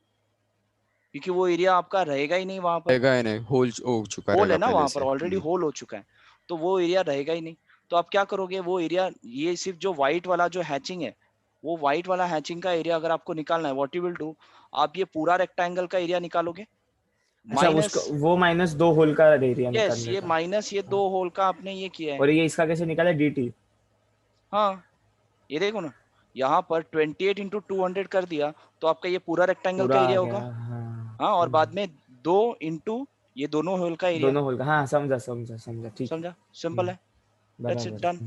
क्योंकि वो एरिया आपका रहेगा ही नहीं वहां पर।
रहेगा ही नहीं, होल हो चुका
होल
रहेगा
है ना
पहले
वहां
से।
पर, ऑलरेडी होल हो चुका है, तो वो एरिया रहेगा ही नहीं। तो आप क्या करोगे, वो एरिया, ये सिर्फ जो व्हाइट वाला जो हैचिंग है, वो व्हाइट वाला हैचिंग का एरिया अगर आपको निकालना है, व्हाट यू विल डू, आप ये पूरा रेक्टेंगल का एरिया निकालोगे।
अच्छा उसका वो -2 होल का एरिया
यस,
निकालने
ये
का।
माइनस ये 2 होल का आपने ये किया है।
और ये इसका कैसे निकाला, dt?
हाँ, ये देखो ना, यहाँ पर 28 into 200 कर दिया तो आपका ये पूरा रेक्टेंगल का एरिया होगा। हाँ, और बाद में 2 into ये दोनों होल का एरिया,
दोनों होल का। हाँ समझा, ठीक।
समझा? सिंपल है, दैट्स इट, डन।